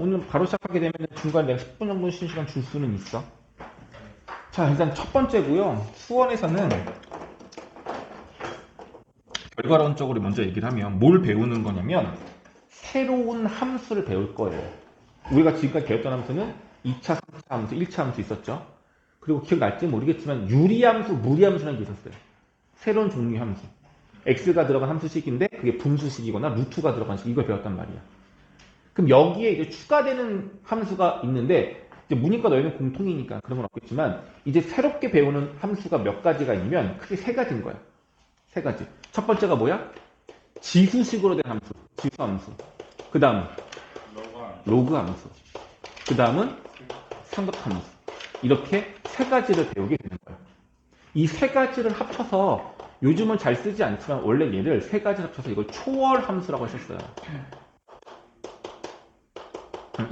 오늘 바로 시작하게 되면 중간에 내가 10분 정도 쉬는 시간 줄 수는 있어. 자, 일단 첫 번째고요. 수원에서는 결과론적으로 먼저 얘기를 하면 뭘 배우는 거냐면 새로운 함수를 배울 거예요. 우리가 지금까지 배웠던 함수는 2차, 3차 함수, 1차 함수 있었죠. 그리고 기억날지 모르겠지만 유리함수, 무리함수라는 게 있었어요. 새로운 종류의 함수. x가 들어간 함수식인데 그게 분수식이거나 루트가 들어간 식, 이걸 배웠단 말이야. 그럼 여기에 이제 추가되는 함수가 있는데 이제 문이과 너희는 공통이니까 그런 건 없겠지만 이제 새롭게 배우는 함수가 몇 가지가 있냐면 크게 세 가지인 거야. 세 가지. 첫 번째가 뭐야? 지수식으로 된 함수. 지수 함수. 그 다음 로그 함수. 그 다음은 삼각 함수. 이렇게 세 가지를 배우게 되는 거야. 이 세 가지를 합쳐서 요즘은 잘 쓰지 않지만 원래 얘를 세 가지를 합쳐서 이걸 초월 함수라고 했었어요.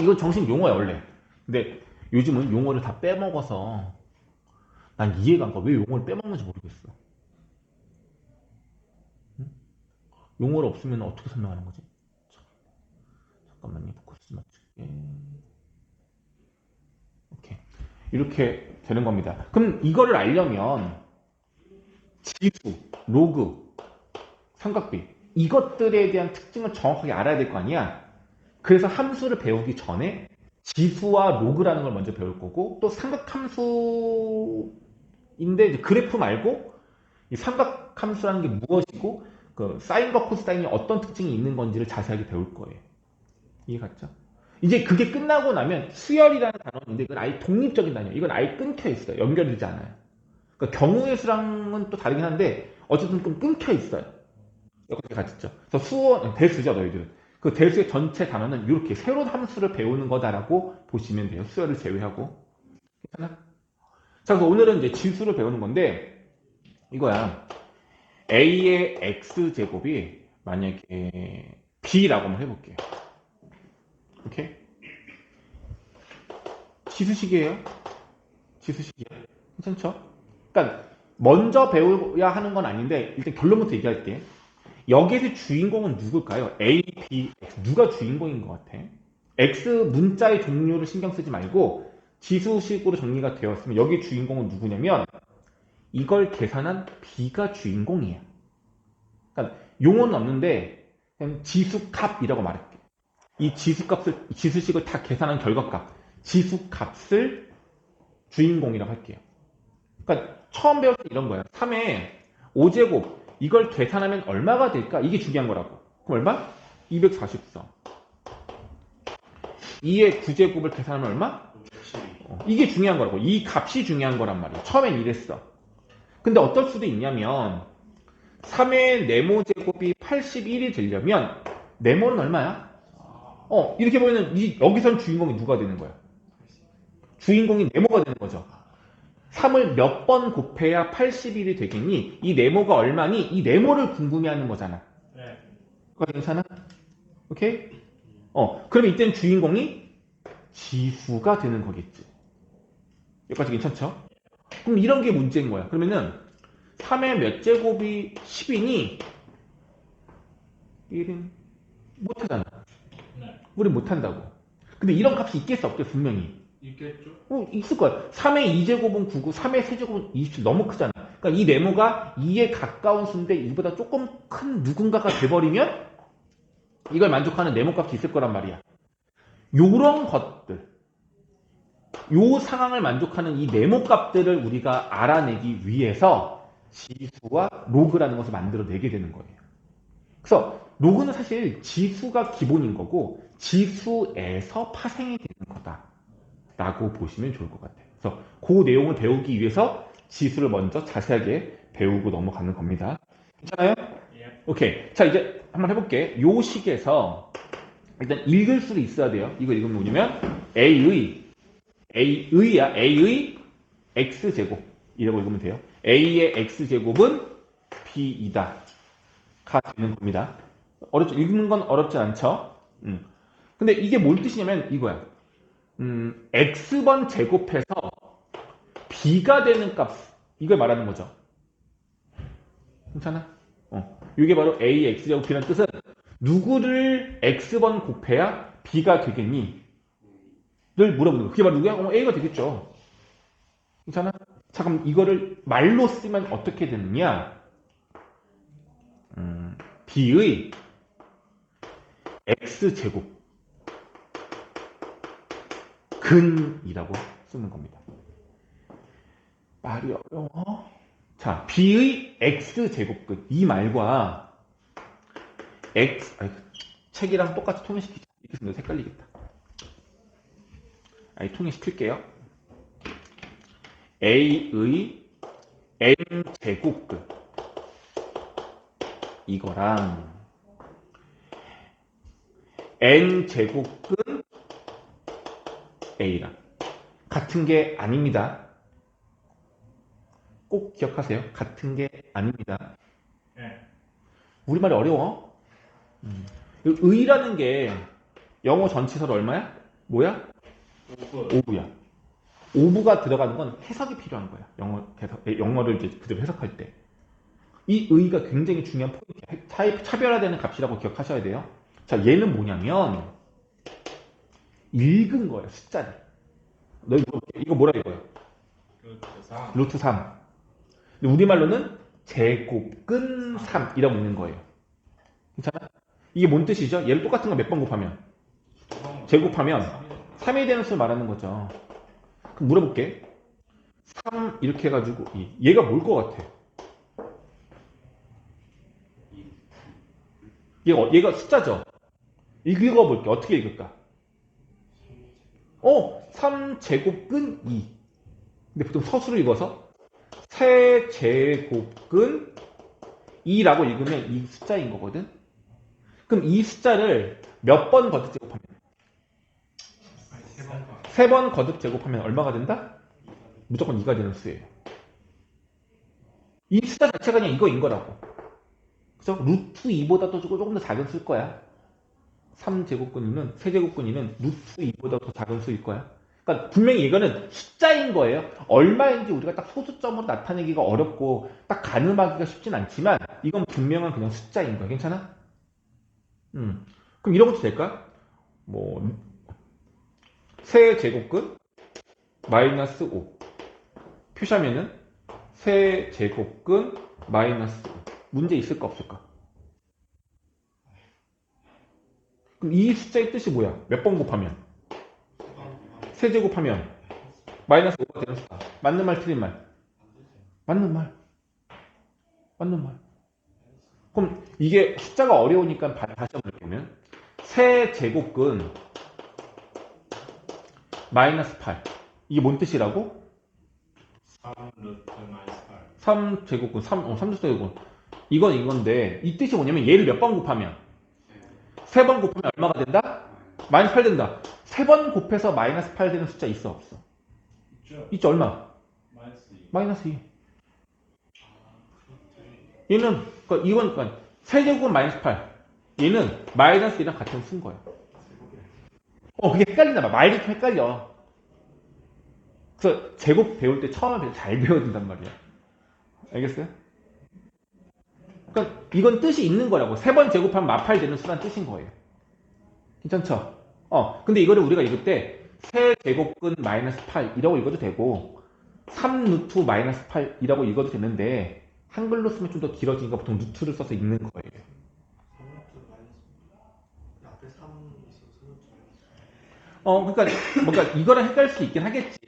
이건 정식 용어야 원래. 근데 요즘은 용어를 다 빼먹어서 난 이해가 안 가. 왜 용어를 빼먹는지 모르겠어. 응? 용어를 없으면 어떻게 설명하는 거지? 잠깐만요. 포커스 맞출게. 오케이. 이렇게 되는 겁니다. 그럼 이거를 알려면 지수, 로그, 삼각비 이것들에 대한 특징을 정확하게 알아야 될 거 아니야? 그래서 함수를 배우기 전에 지수와 로그라는 걸 먼저 배울 거고 또 삼각함수인데 이제 그래프 말고 이 삼각함수라는 게 무엇이고 그 사인과 코사인이 어떤 특징이 있는 건지를 자세하게 배울 거예요. 이해 갔죠? 이제 그게 끝나고 나면 수열이라는 단어인데 이건 아예 독립적인 단어예요. 이건 아예 끊겨 있어요. 연결되지 않아요. 그러니까 경우의 수랑은 또 다르긴 한데 어쨌든 좀 끊겨 있어요. 여기까지 갔죠. 그래서 수원 대수죠 너희들은. 그 대수의 전체 단어는 이렇게 새로운 함수를 배우는 거다라고 보시면 돼요. 수열을 제외하고. 괜찮아? 자, 그래서 오늘은 이제 지수를 배우는 건데 이거야. a의 x제곱이 만약에 b라고 한번 해볼게요. 오케이? 지수식이에요. 지수식이에요. 괜찮죠? 그러니까 먼저 배워야 하는 건 아닌데 일단 결론부터 얘기할게. 여기에서 주인공은 누굴까요? A, B, X. 누가 주인공인 것 같아? X 문자의 종류를 신경 쓰지 말고 지수식으로 정리가 되었으면 여기 주인공은 누구냐면 이걸 계산한 B가 주인공이에요. 그러니까 용어는 없는데 그냥 지수값이라고 말할게. 이 지수값을 지수식을 다 계산한 결과값 지수값을 주인공이라고 할게요. 그러니까 처음 배울 때 이런 거야. 3의 5제곱 이걸 계산하면 얼마가 될까? 이게 중요한 거라고. 그럼 얼마? 244. 2의 9제곱을 계산하면 얼마? 이게 중요한 거라고. 이 값이 중요한 거란 말이야. 처음엔 이랬어. 근데 어떨 수도 있냐면 3의 네모제곱이 81이 되려면 네모는 얼마야? 이렇게 보면 여기선 주인공이 누가 되는 거야? 주인공이 네모가 되는 거죠. 3을 몇 번 곱해야 81이 되겠니? 이 네모가 얼마니? 이 네모를 궁금해하는 거잖아. 네. 그거 괜찮아? 오케이? 그러면 이때는 주인공이 지수가 되는 거겠지. 여기까지 괜찮죠? 그럼 이런 게 문제인 거야. 그러면은 3의 몇 제곱이 10이니 1은 못하잖아. 네. 우리 못한다고. 근데 이런 값이 있겠어 없겠어 분명히. 있겠죠? 있을 거야. 3의 2제곱은 9고 3의 세제곱은 27 너무 크잖아. 그러니까 이 네모가 2에 가까운 수인데 이보다 조금 큰 누군가가 돼버리면 이걸 만족하는 네모값이 있을 거란 말이야. 요런 것들, 요 상황을 만족하는 이 네모값들을 우리가 알아내기 위해서 지수와 로그라는 것을 만들어내게 되는 거예요. 그래서 로그는 사실 지수가 기본인 거고 지수에서 파생이 되는 거다라고 보시면 좋을 것 같아요. 그래서 그 내용을 배우기 위해서 지수를 먼저 자세하게 배우고 넘어가는 겁니다. 괜찮아요? 예. 오케이. 자, 이제 한번 해볼게. 요 식에서 일단 읽을 수도 있어야 돼요. 이거 읽으면 뭐냐면 A의 X제곱 이라고 읽으면 돼요. A의 X제곱은 B이다 가 되는 겁니다. 어렵죠? 읽는 건 어렵지 않죠? 근데 이게 뭔 뜻이냐면 이거야. X번 제곱해서 B가 되는 값 이걸 말하는 거죠. 괜찮아? 이게 바로 A, X제곱 B라는 뜻은 누구를 X번 곱해야 B가 되겠니? 물어보는 거. 그게 바로 누구야? A가 되겠죠. 괜찮아? 자, 그럼 이거를 말로 쓰면 어떻게 되느냐? B의 X제곱 근이라고 쓰는 겁니다. 말이 어려워. 자, B의 X제곱근. 이 말과 책이랑 똑같이 통일시키자. 이렇게 쓰면 헷갈리겠다. 통일시킬게요. A의 N제곱근. 이거랑 N제곱근 A랑 같은 게 아닙니다. 꼭 기억하세요. 같은 게 아닙니다. 네. 우리말이 어려워. 의라는 게 영어 전치사로 얼마야? 뭐야? 5부야. 5부가 들어가는 건 해석이 필요한 거야. 영어를 이제 그대로 해석할 때. 이 의가 굉장히 중요한 포인트야. 차별화되는 값이라고 기억하셔야 돼요. 자, 얘는 뭐냐면 읽은 거예요. 숫자를. 너희 물어볼게. 이거 뭐라 이거예요? 루트 3. 근데 우리말로는 제곱근 3이라고 읽는 거예요. 괜찮아? 이게 뭔 뜻이죠? 얘를 똑같은 거 몇 번 곱하면? 제곱하면 3이 되는 수를 말하는 거죠. 그럼 물어볼게. 3 이렇게 해가지고 얘가 뭘 것 같아? 얘가 숫자죠? 읽어볼게. 어떻게 읽을까? 3제곱근 2. 근데 보통 서술을 읽어서 세제곱근 2라고 읽으면 이 숫자인 거거든? 그럼 이 숫자를 몇 번 거듭 제곱하면? 3번 거듭 제곱하면 얼마가 된다? 무조건 2가 되는 수예요. 이 숫자 자체가 그냥 이거인 거라고. 그래서 루트 2보다 조금 더 작은 수일 거야. 3제곱근이는, 세제곱근이는 루트 2보다 더 작은 수일 거야. 그러니까 분명히 이거는 숫자인 거예요. 얼마인지 우리가 딱 소수점으로 나타내기가 어렵고 딱 가늠하기가 쉽진 않지만 이건 분명한 그냥 숫자인 거야. 괜찮아? 그럼 이런 것도 될까? 세제곱근 마이너스 5 표시하면은 세제곱근 마이너스 5 문제 있을까 없을까? 그럼 이 숫자의 뜻이 뭐야? 몇 번 곱하면? 세제곱하면 마이너스 5가 되는 숫자. 맞는 말 틀린 말? 맞는 말. 그럼 이게 숫자가 어려우니까 다시 한번 보면 세제곱근 마이너스 8 이게 뭔 뜻이라고? 3제곱근 3제곱근 이건 이건데 이 뜻이 뭐냐면 얘를 몇 번 곱하면? 3번 곱하면 얼마가 된다? 마이너스 8 된다. 3번 곱해서 마이너스 8 되는 숫자 있어 없어? 있죠. 얼마? 마이너스 2. 얘는 이건 세제곱 마이너스 8 얘는 마이너스 2랑 같은 수인 거예요. 그게 헷갈리나 봐. 말이 좀 헷갈려. 그래서 제곱 배울 때 처음에 잘 배워야 된단 말이야. 알겠어요? 그러니까 이건 뜻이 있는 거라고. 3번 제곱하면 마8 되는 수란 뜻인 거예요. 괜찮죠? 근데 이거를 우리가 읽을 때 세제곱근 마이너스 8이라고 읽어도 되고 3루트 마이너스 8이라고 읽어도 되는데 한글로 쓰면 좀 더 길어지니까 보통 루트를 써서 읽는 거예요. 그러니까 뭔가 이거랑 헷갈릴 수 있긴 하겠지.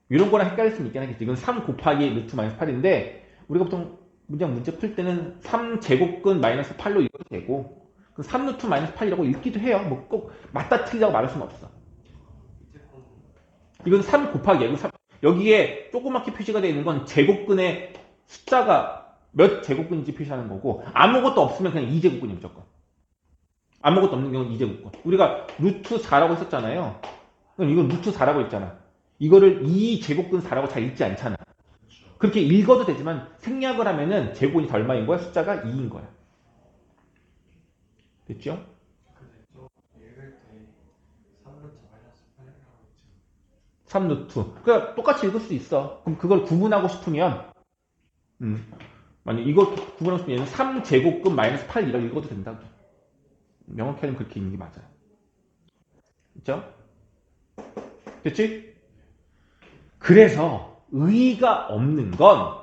이런 거랑 헷갈릴 수 있긴 하겠지. 이건 3 곱하기 루트 마이너스 8인데 우리가 보통 문제 풀 때는 3제곱근 마이너스 8로 읽어도 되고 3루트 마이너스 8이라고 읽기도 해요. 꼭 맞다 틀리다고 말할 수는 없어. 이건 3 곱하기 여기에 조그맣게 표시가 되어 있는 건 제곱근의 숫자가 몇 제곱근인지 표시하는 거고 아무것도 없으면 그냥 2제곱근이 무조건. 아무것도 없는 경우는 2제곱근. 우리가 루트 4라고 했었잖아요. 그럼 이건 루트 4라고 했잖아. 이거를 2제곱근 4라고 잘 읽지 않잖아. 그렇게 읽어도 되지만 생략을 하면은 제곱근이 더 얼마인 거야? 숫자가 2인 거야. 됐죠? 3루트. 그러니까 똑같이 읽을 수 있어. 그럼 그걸 구분하고 싶으면 만약 이거 구분하고 싶으면 얘는 3제곱근 마이너스 8이라고 읽어도 된다고. 명확히 하면 그렇게 읽는 게 맞아요. 그렇죠? 됐지? 그래서 의의가 없는 건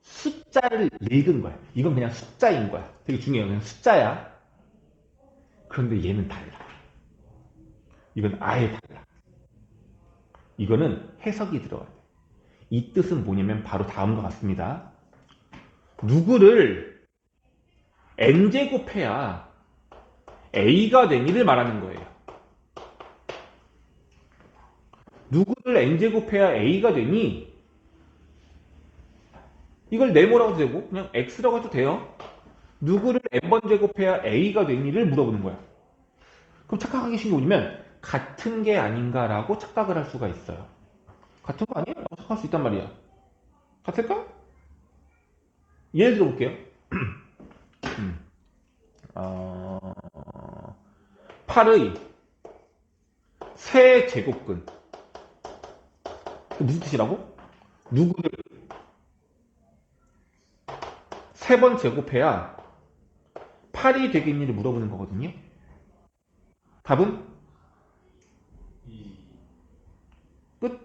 숫자를 읽은 거야. 이건 그냥 숫자인 거야. 되게 중요해요. 그냥 숫자야. 그런데 얘는 달라. 이건 아예 달라. 이거는 해석이 들어가야 돼. 이 뜻은 뭐냐면 바로 다음과 같습니다. 누구를 n제곱해야 a가 되니를 말하는 거예요. 누구를 n제곱해야 a가 되니? 이걸 네모라고 해도 되고 그냥 x라고 해도 돼요. 누구를 n번 제곱해야 a가 되니를 물어보는 거야. 그럼 착각하기 쉬운 게 뭐냐면 같은 게 아닌가라고 착각을 할 수가 있어요. 같은 거 아니야? 라고 착각할 수 있단 말이야. 같을까? 예를 들어볼게요. 8의 세제곱근 무슨 뜻이라고? 누구를 3번 제곱해야 8이 되겠니를 물어보는 거거든요. 답은? 2. 끝?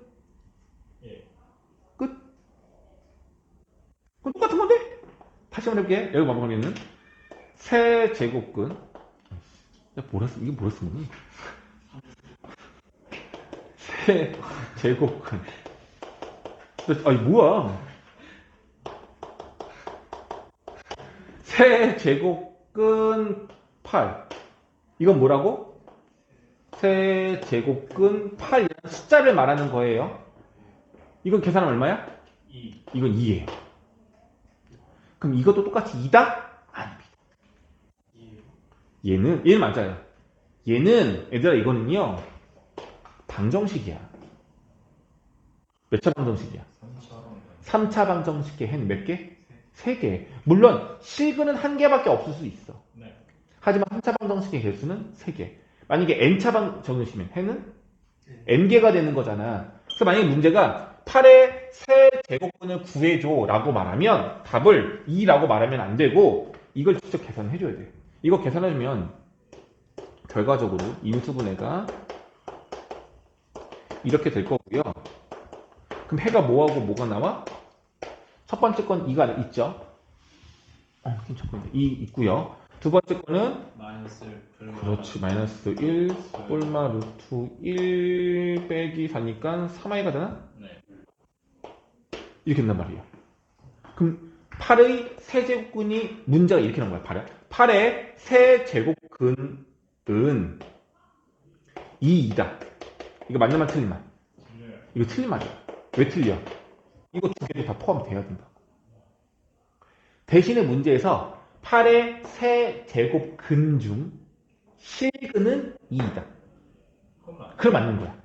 예. 끝? 그건 똑같은 건데? 다시 한번 해볼게. 여기 마무리는 세제곱근 이게 뭐라 쓰니? 세제곱근 아니 뭐야? 세제곱근 8 이건 뭐라고? 세제곱근 8이라는 숫자를 말하는 거예요. 이건 계산하면 얼마야? 2. 이건 2예요. 그럼 이것도 똑같이 2다? 아닙니다. 2. 얘는 맞아요. 얘는 얘들아 이거는요 방정식이야. 몇 차 방정식이야? 3차 방정식의 해는 몇 개? 3개. 물론 실근은 1개밖에 없을 수 있어. 네. 하지만 3차 방정식의 개수는 3개. 만약에 n차 방정식이면 해는 n개가 되는 거잖아. 그래서 만약에 문제가 8의 세제곱근을 구해줘 라고 말하면 답을 2라고 말하면 안 되고 이걸 직접 계산해 줘야 돼. 이거 계산해주면 결과적으로 인수분해가 이렇게 될 거고요. 그럼 해가 뭐하고 뭐가 나와? 첫 번째 건 2가 있죠. 첫 번째 2 있고요. 두 번째 거는 마이너스 1. 그렇지. 마이너스 1 뿔마 루트 1 빼기 4니까 3i가 되나? 네. 이렇게 된단 말이에요. 그럼 8의 세제곱근이 문제가 이렇게 나온 거야. 8의 세제곱근은 2이다. 이거 맞는 말 틀린 말? 틀려요. 이거 틀린 말이야. 왜 틀려? 이거 두 개도 다 포함돼야 된다. 대신에 문제에서 8의 세제곱근 중 실근은 2이다. 그럼 맞는 거야.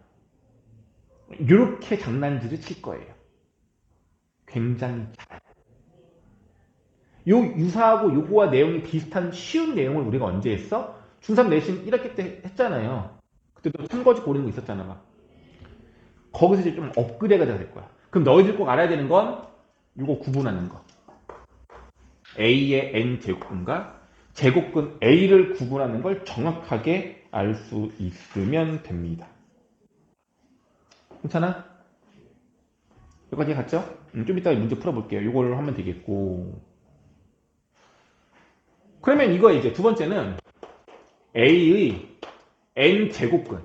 이렇게 장난질을 칠 거예요. 굉장히 잘. 요 유사하고 요거와 내용이 비슷한 쉬운 내용을 우리가 언제 했어? 중3 내신 1학기 때 했잖아요. 그때도 참거지 고르는 거 있었잖아. 막. 거기서 이제 좀 업그레이드가 될 거야. 그럼 너희들 꼭 알아야 되는 건 요거 구분하는 거. A의 n 제곱근과 제곱근 A를 구분하는 걸 정확하게 알 수 있으면 됩니다. 괜찮아? 여기까지 갔죠? 좀 이따 문제 풀어볼게요. 이걸 하면 되겠고. 그러면 이거 이제 두 번째는 A의 n 제곱근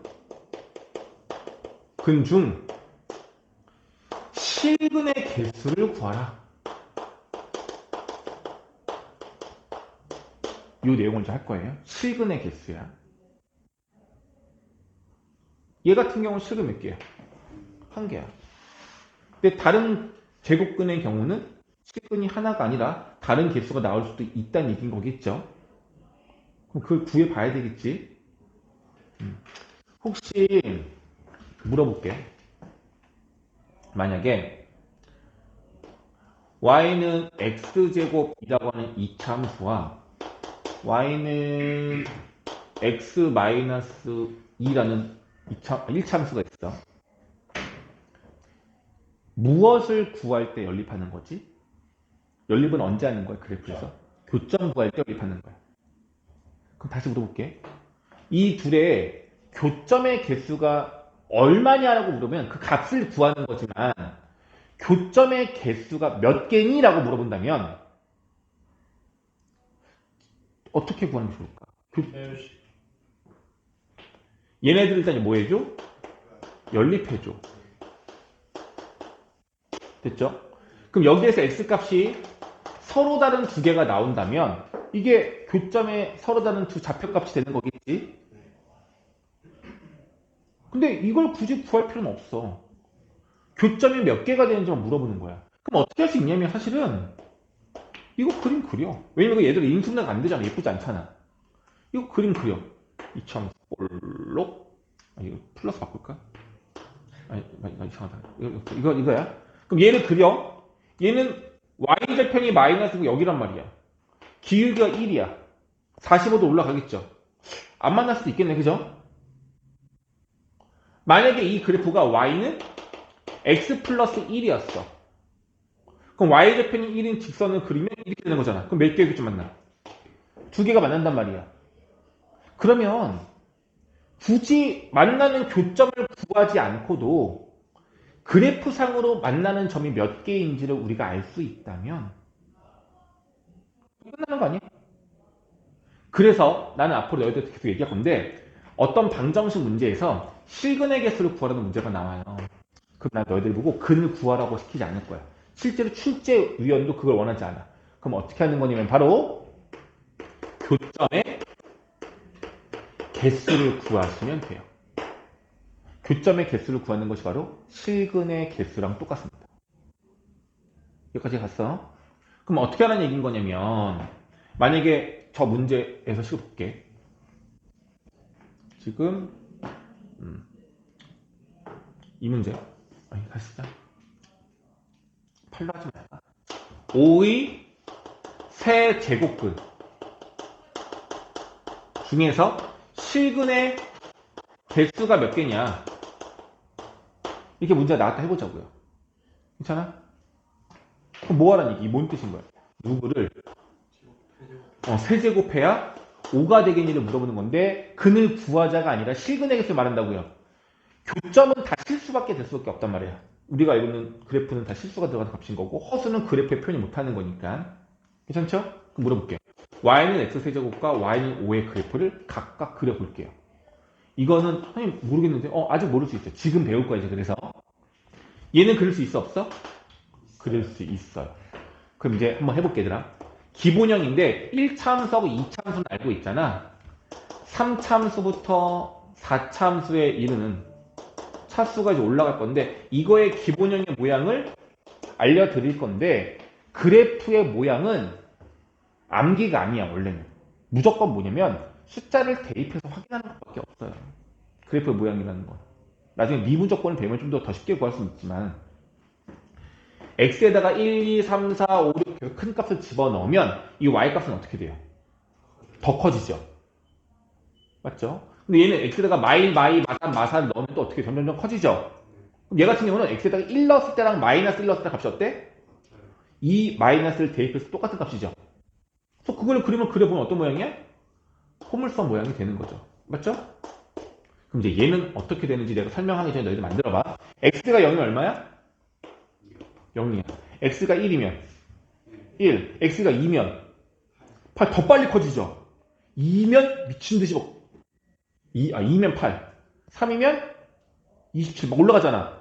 근 중 실근의 개수를 구하라. 이 내용을 이제 할 거예요. 실근의 개수야. 얘 같은 경우는 실근 몇 개야? 1개야. 근데 다른 제곱근의 경우는 실근이 하나가 아니라 다른 개수가 나올 수도 있다는 얘기인 거겠죠. 그럼 그걸 구해봐야 되겠지. 혹시 물어볼게. 만약에 y는 x제곱이라고 하는 이차함수와 y는 x-2라는 1차함수가 있어. 무엇을 구할 때 연립하는 거지? 연립은 언제 하는 거야? 그래프에서? 교점 구할 때 연립하는 거야. 그럼 다시 물어볼게. 이 둘의 교점의 개수가 얼마냐라고 물으면 그 값을 구하는 거지만 교점의 개수가 몇 개니?라고 물어본다면 어떻게 구하는 게 좋을까? 배우시. 얘네들 일단 뭐 해줘? 연립해줘. 됐죠? 그럼 여기에서 x값이 서로 다른 두 개가 나온다면 이게 교점에 서로 다른 두 좌표값이 되는 거겠지? 근데 이걸 굳이 구할 필요는 없어. 교점이 몇 개가 되는지만 물어보는 거야. 그럼 어떻게 할 수 있냐면 사실은 이거 그림 그려. 왜냐면 얘들 인수분해가 안 되잖아. 예쁘지 않잖아. 이거 그림 그려. 이참 볼록. 이거 플러스 바꿀까? 아니, 이상하다. 이거야. 그럼 얘를 그려. 얘는 y절편이 마이너스고 여기란 말이야. 기울기가 1이야. 45도 올라가겠죠. 안 만날 수도 있겠네. 그죠? 만약에 이 그래프가 y는 x 플러스 1이었어. 그럼 y절편이 1인 직선을 그리면 이렇게 되는 거잖아. 그럼 몇 개의 교점 만나? 두 개가 만난단 말이야. 그러면 굳이 만나는 교점을 구하지 않고도 그래프상으로 만나는 점이 몇 개인지를 우리가 알 수 있다면 끝나는 거 아니야? 그래서 나는 앞으로 너희들한테 계속 얘기할 건데 어떤 방정식 문제에서 실근의 개수를 구하라는 문제가 나와요. 그럼 난 너희들 보고 근을 구하라고 시키지 않을 거야. 실제로 출제위원도 그걸 원하지 않아. 그럼 어떻게 하는 거냐면 바로 교점의 개수를 구하시면 돼요. 교점의 개수를 구하는 것이 바로 실근의 개수랑 똑같습니다. 여기까지 갔어? 그럼 어떻게 하는 얘기인 거냐면 만약에 저 문제에서 식을 볼게. 지금 이 문제 아니 다시 쓰자. 8로 하지 말까? 5의 세제곱근 중에서 실근의 개수가 몇 개냐 이렇게 문제가 나왔다 해보자고요. 괜찮아? 그럼 뭐 하라는 얘기? 뭔 뜻인 거야? 누구를 세제곱해야 5가 되겠니를 물어보는 건데 근을 구하자가 아니라 실근의 개수를 말한다고요. 교점은 다 실수밖에 될 수밖에 없단 말이야. 우리가 알고 있는 그래프는 다 실수가 들어가는 값인 거고 허수는 그래프에 표현이 못하는 거니까. 괜찮죠? 그럼 물어볼게요. y는 x세제곱과 y는 5의 그래프를 각각 그려볼게요. 이거는 선생님 모르겠는데 아직 모를 수 있어요. 지금 배울 거야 이제. 그래서 얘는 그릴 수 있어 없어? 그릴 수 있어요. 그럼 이제 한번 해볼게 얘들아. 기본형인데 1참수하고 2참수는 알고 있잖아. 3참수부터 4참수에 이르는 차수가 이제 올라갈 건데 이거의 기본형의 모양을 알려드릴 건데 그래프의 모양은 암기가 아니야 원래는. 무조건 뭐냐면 숫자를 대입해서 확인하는 것밖에 없어요. 그래프의 모양이라는 건. 나중에 미분조건을 배우면 좀 더 쉽게 구할 수 있지만 x에다가 1, 2, 3, 4, 5, 6 큰 값을 집어넣으면 이 y값은 어떻게 돼요? 더 커지죠. 맞죠? 근데 얘는 x에다가 마일, 마이, 마산, 마산을 넣으면 또 어떻게 점점점 커지죠? 그럼 얘 같은 경우는 x에다가 1 넣었을 때랑 마이너스 1 넣었을 때 값이 어때? 이 마이너스를 대입해서 똑같은 값이죠. 그래서 그걸 그림을 그려보면 어떤 모양이야? 포물선 모양이 되는 거죠. 맞죠? 그럼 이제 얘는 어떻게 되는지 내가 설명하기 전에 너희들 만들어봐. x가 0이면 얼마야? 0이야. x가 1이면 1, x가 2면 8 더 빨리 커지죠. 2면 미친듯이 2면 8, 3이면 27 막 올라가잖아.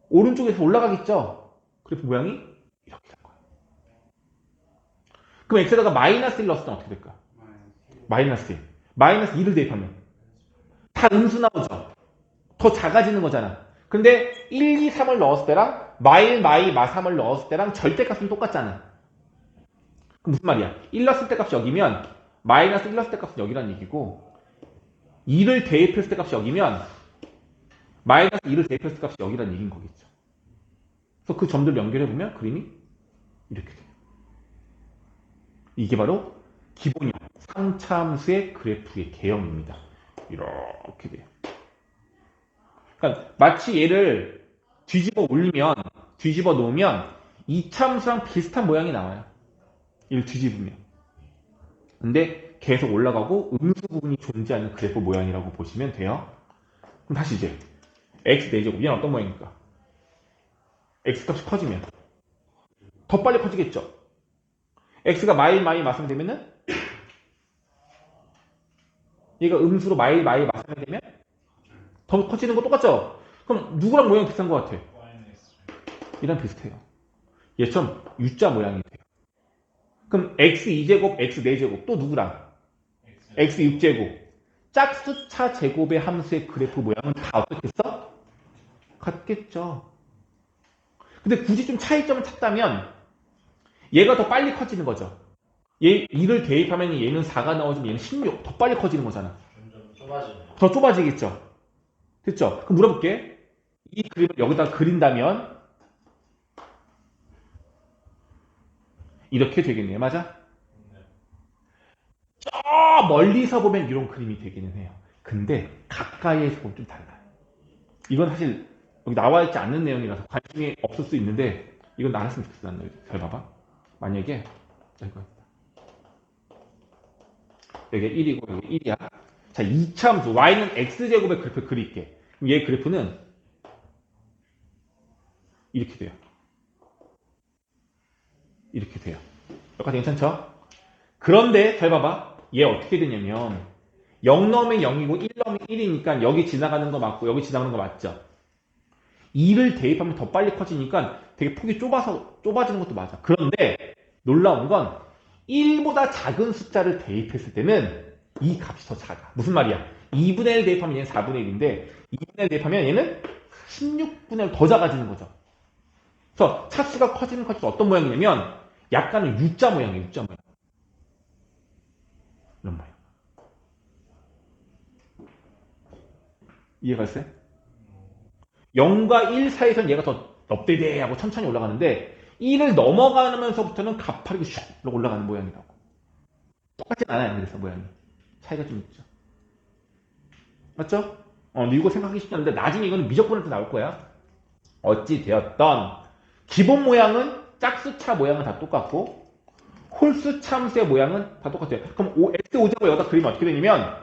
오른쪽에서 올라가겠죠. 그래프 모양이 이렇게 될 거야. 그럼 x에다가 마이너스 1 넣었을 때 어떻게 될까? 마이너스 1. 마이너스 2를 대입하면 다 음수 나오죠. 더 작아지는 거잖아. 근데 1, 2, 3을 넣었을 때랑 마일, 마이, 마 3을 넣었을 때랑 절대값은 똑같잖아. 그럼 무슨 말이야? 1 넣었을 때 값이 여기면 마이너스 1 넣었을 때 값은 여기란 얘기고 2를 대입했을 때 값이 여기면 마이너스 2를 대입했을 때 값이 여기란 얘기인 거겠죠. 그래서 그 점들 연결해보면 그림이 이렇게 돼요. 이게 바로 기본형 상차함수의 그래프의 개형입니다. 이렇게 돼요. 그러니까 마치 얘를 뒤집어 올리면, 뒤집어 놓으면 이참수랑 비슷한 모양이 나와요. 얘를 뒤집으면. 근데 계속 올라가고 음수 부분이 존재하는 그래프 모양이라고 보시면 돼요. 그럼 다시 이제 x 4제곱. 얘는 어떤 모양입니까? x 값이 커지면 더 빨리 커지겠죠. x가 마일 마삼이 되면은 얘가 음수로 마일 마삼이 되면 더 커지는 거 똑같죠? 그럼 누구랑 모양이 비슷한 것 같아? 마이너스 얘랑 비슷해요. 얘처럼 U자 모양이 돼요. 그럼 x2제곱, x4제곱 또 누구랑? X x6제곱. 짝수차 제곱의 함수의 그래프 모양은 다 어떻겠어? 같겠죠. 근데 굳이 좀 차이점을 찾다면 얘가 더 빨리 커지는 거죠. 얘 2를 대입하면 얘는 4가 나오지만 얘는 16. 더 빨리 커지는 거잖아. 점점 좁아지네. 더 좁아지겠죠. 됐죠? 그럼 물어볼게. 이 그림을 여기다 그린다면 이렇게 되겠네요. 맞아? 네. 저 멀리서 보면 이런 그림이 되기는 해요. 근데 가까이에서 보면 좀 달라요. 이건 사실 여기 나와 있지 않는 내용이라서 관심이 없을 수 있는데 이건 나왔으면 좋겠어. 난 잘 봐봐. 만약에 이거 여기 1이고 여기 1이야. 자, 2차 함수 y는 x제곱의 그래프 그릴게. 그럼 얘 그래프는 이렇게 돼요. 이렇게 돼요. 여기까지 괜찮죠? 그런데 잘 봐봐. 얘 어떻게 되냐면 0 넣으면 0이고 1 넣으면 1이니까 여기 지나가는 거 맞고 여기 지나가는 거 맞죠? 2를 대입하면 더 빨리 커지니까 되게 폭이 좁아지는 것도 맞아. 그런데 놀라운 건 1보다 작은 숫자를 대입했을 때는 이 값이 더 작아. 무슨 말이야? 2분의 1 대입하면 얘는 4분의 1인데 2분의 1 대입하면 얘는 16분의 1 더 작아지는 거죠. 그래서 차수가 커지는 커지는 어떤 모양이냐면 약간은 U자 모양이에요. U자 모양. 이런 모양. 이해가 됐어요? 0과 1 사이에서는 얘가 더 넙대대하고 천천히 올라가는데 1을 넘어가면서부터는 가파르게 슉 올라가는 모양이라고. 똑같진 않아요. 그래서 모양이. 차이가 좀 있죠. 맞죠? 근데 이거 생각하기 쉽지 않은데 나중에 이거는 미적분할 때 나올 거야. 어찌 되었던 기본 모양은 짝수차 모양은 다 똑같고 홀수 참수의 모양은 다 똑같아요. 그럼 x5제곱 여기다 그리면 어떻게 되냐면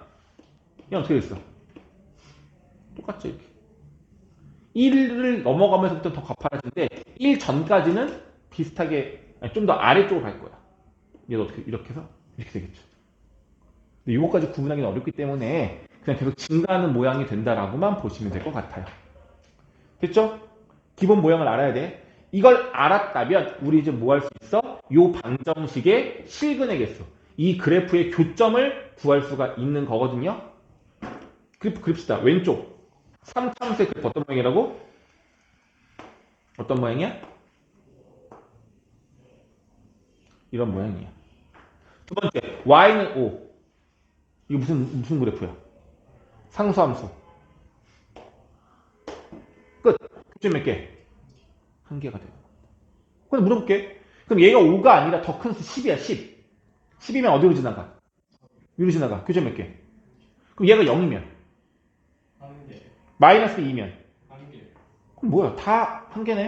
이게 어떻게 됐어? 똑같죠 이렇게. 1을 넘어가면서부터 더 가파라지는데 1 전까지는 비슷하게 좀 더 아래쪽으로 갈 거야. 얘도 어떻게 이렇게 해서 이렇게 되겠죠. 근데 이거까지 구분하기는 어렵기 때문에 그냥 계속 증가하는 모양이 된다라고만 보시면 될 것 같아요. 됐죠? 기본 모양을 알아야 돼. 이걸 알았다면 우리 이제 뭐 할 수 있어? 요 방정식의 실근의 개수. 이 그래프의 교점을 구할 수가 있는 거거든요. 그래프 그립시다. 왼쪽. 3참수의 그래프 어떤 모양이라고? 어떤 모양이야? 이런 모양이야. 두 번째, y는 5. 이거 무슨 그래프야? 상수함수. 끝. 교점 몇 개? 한 개가 돼요. 그럼 물어볼게. 그럼 얘가 5가 아니라 더 큰 수 10이야, 10. 10이면 어디로 지나가? 위로 지나가. 교점 몇 개? 그럼 얘가 0이면? 한 개. 마이너스 2면? 한 개. 그럼 뭐야? 다 한 개네?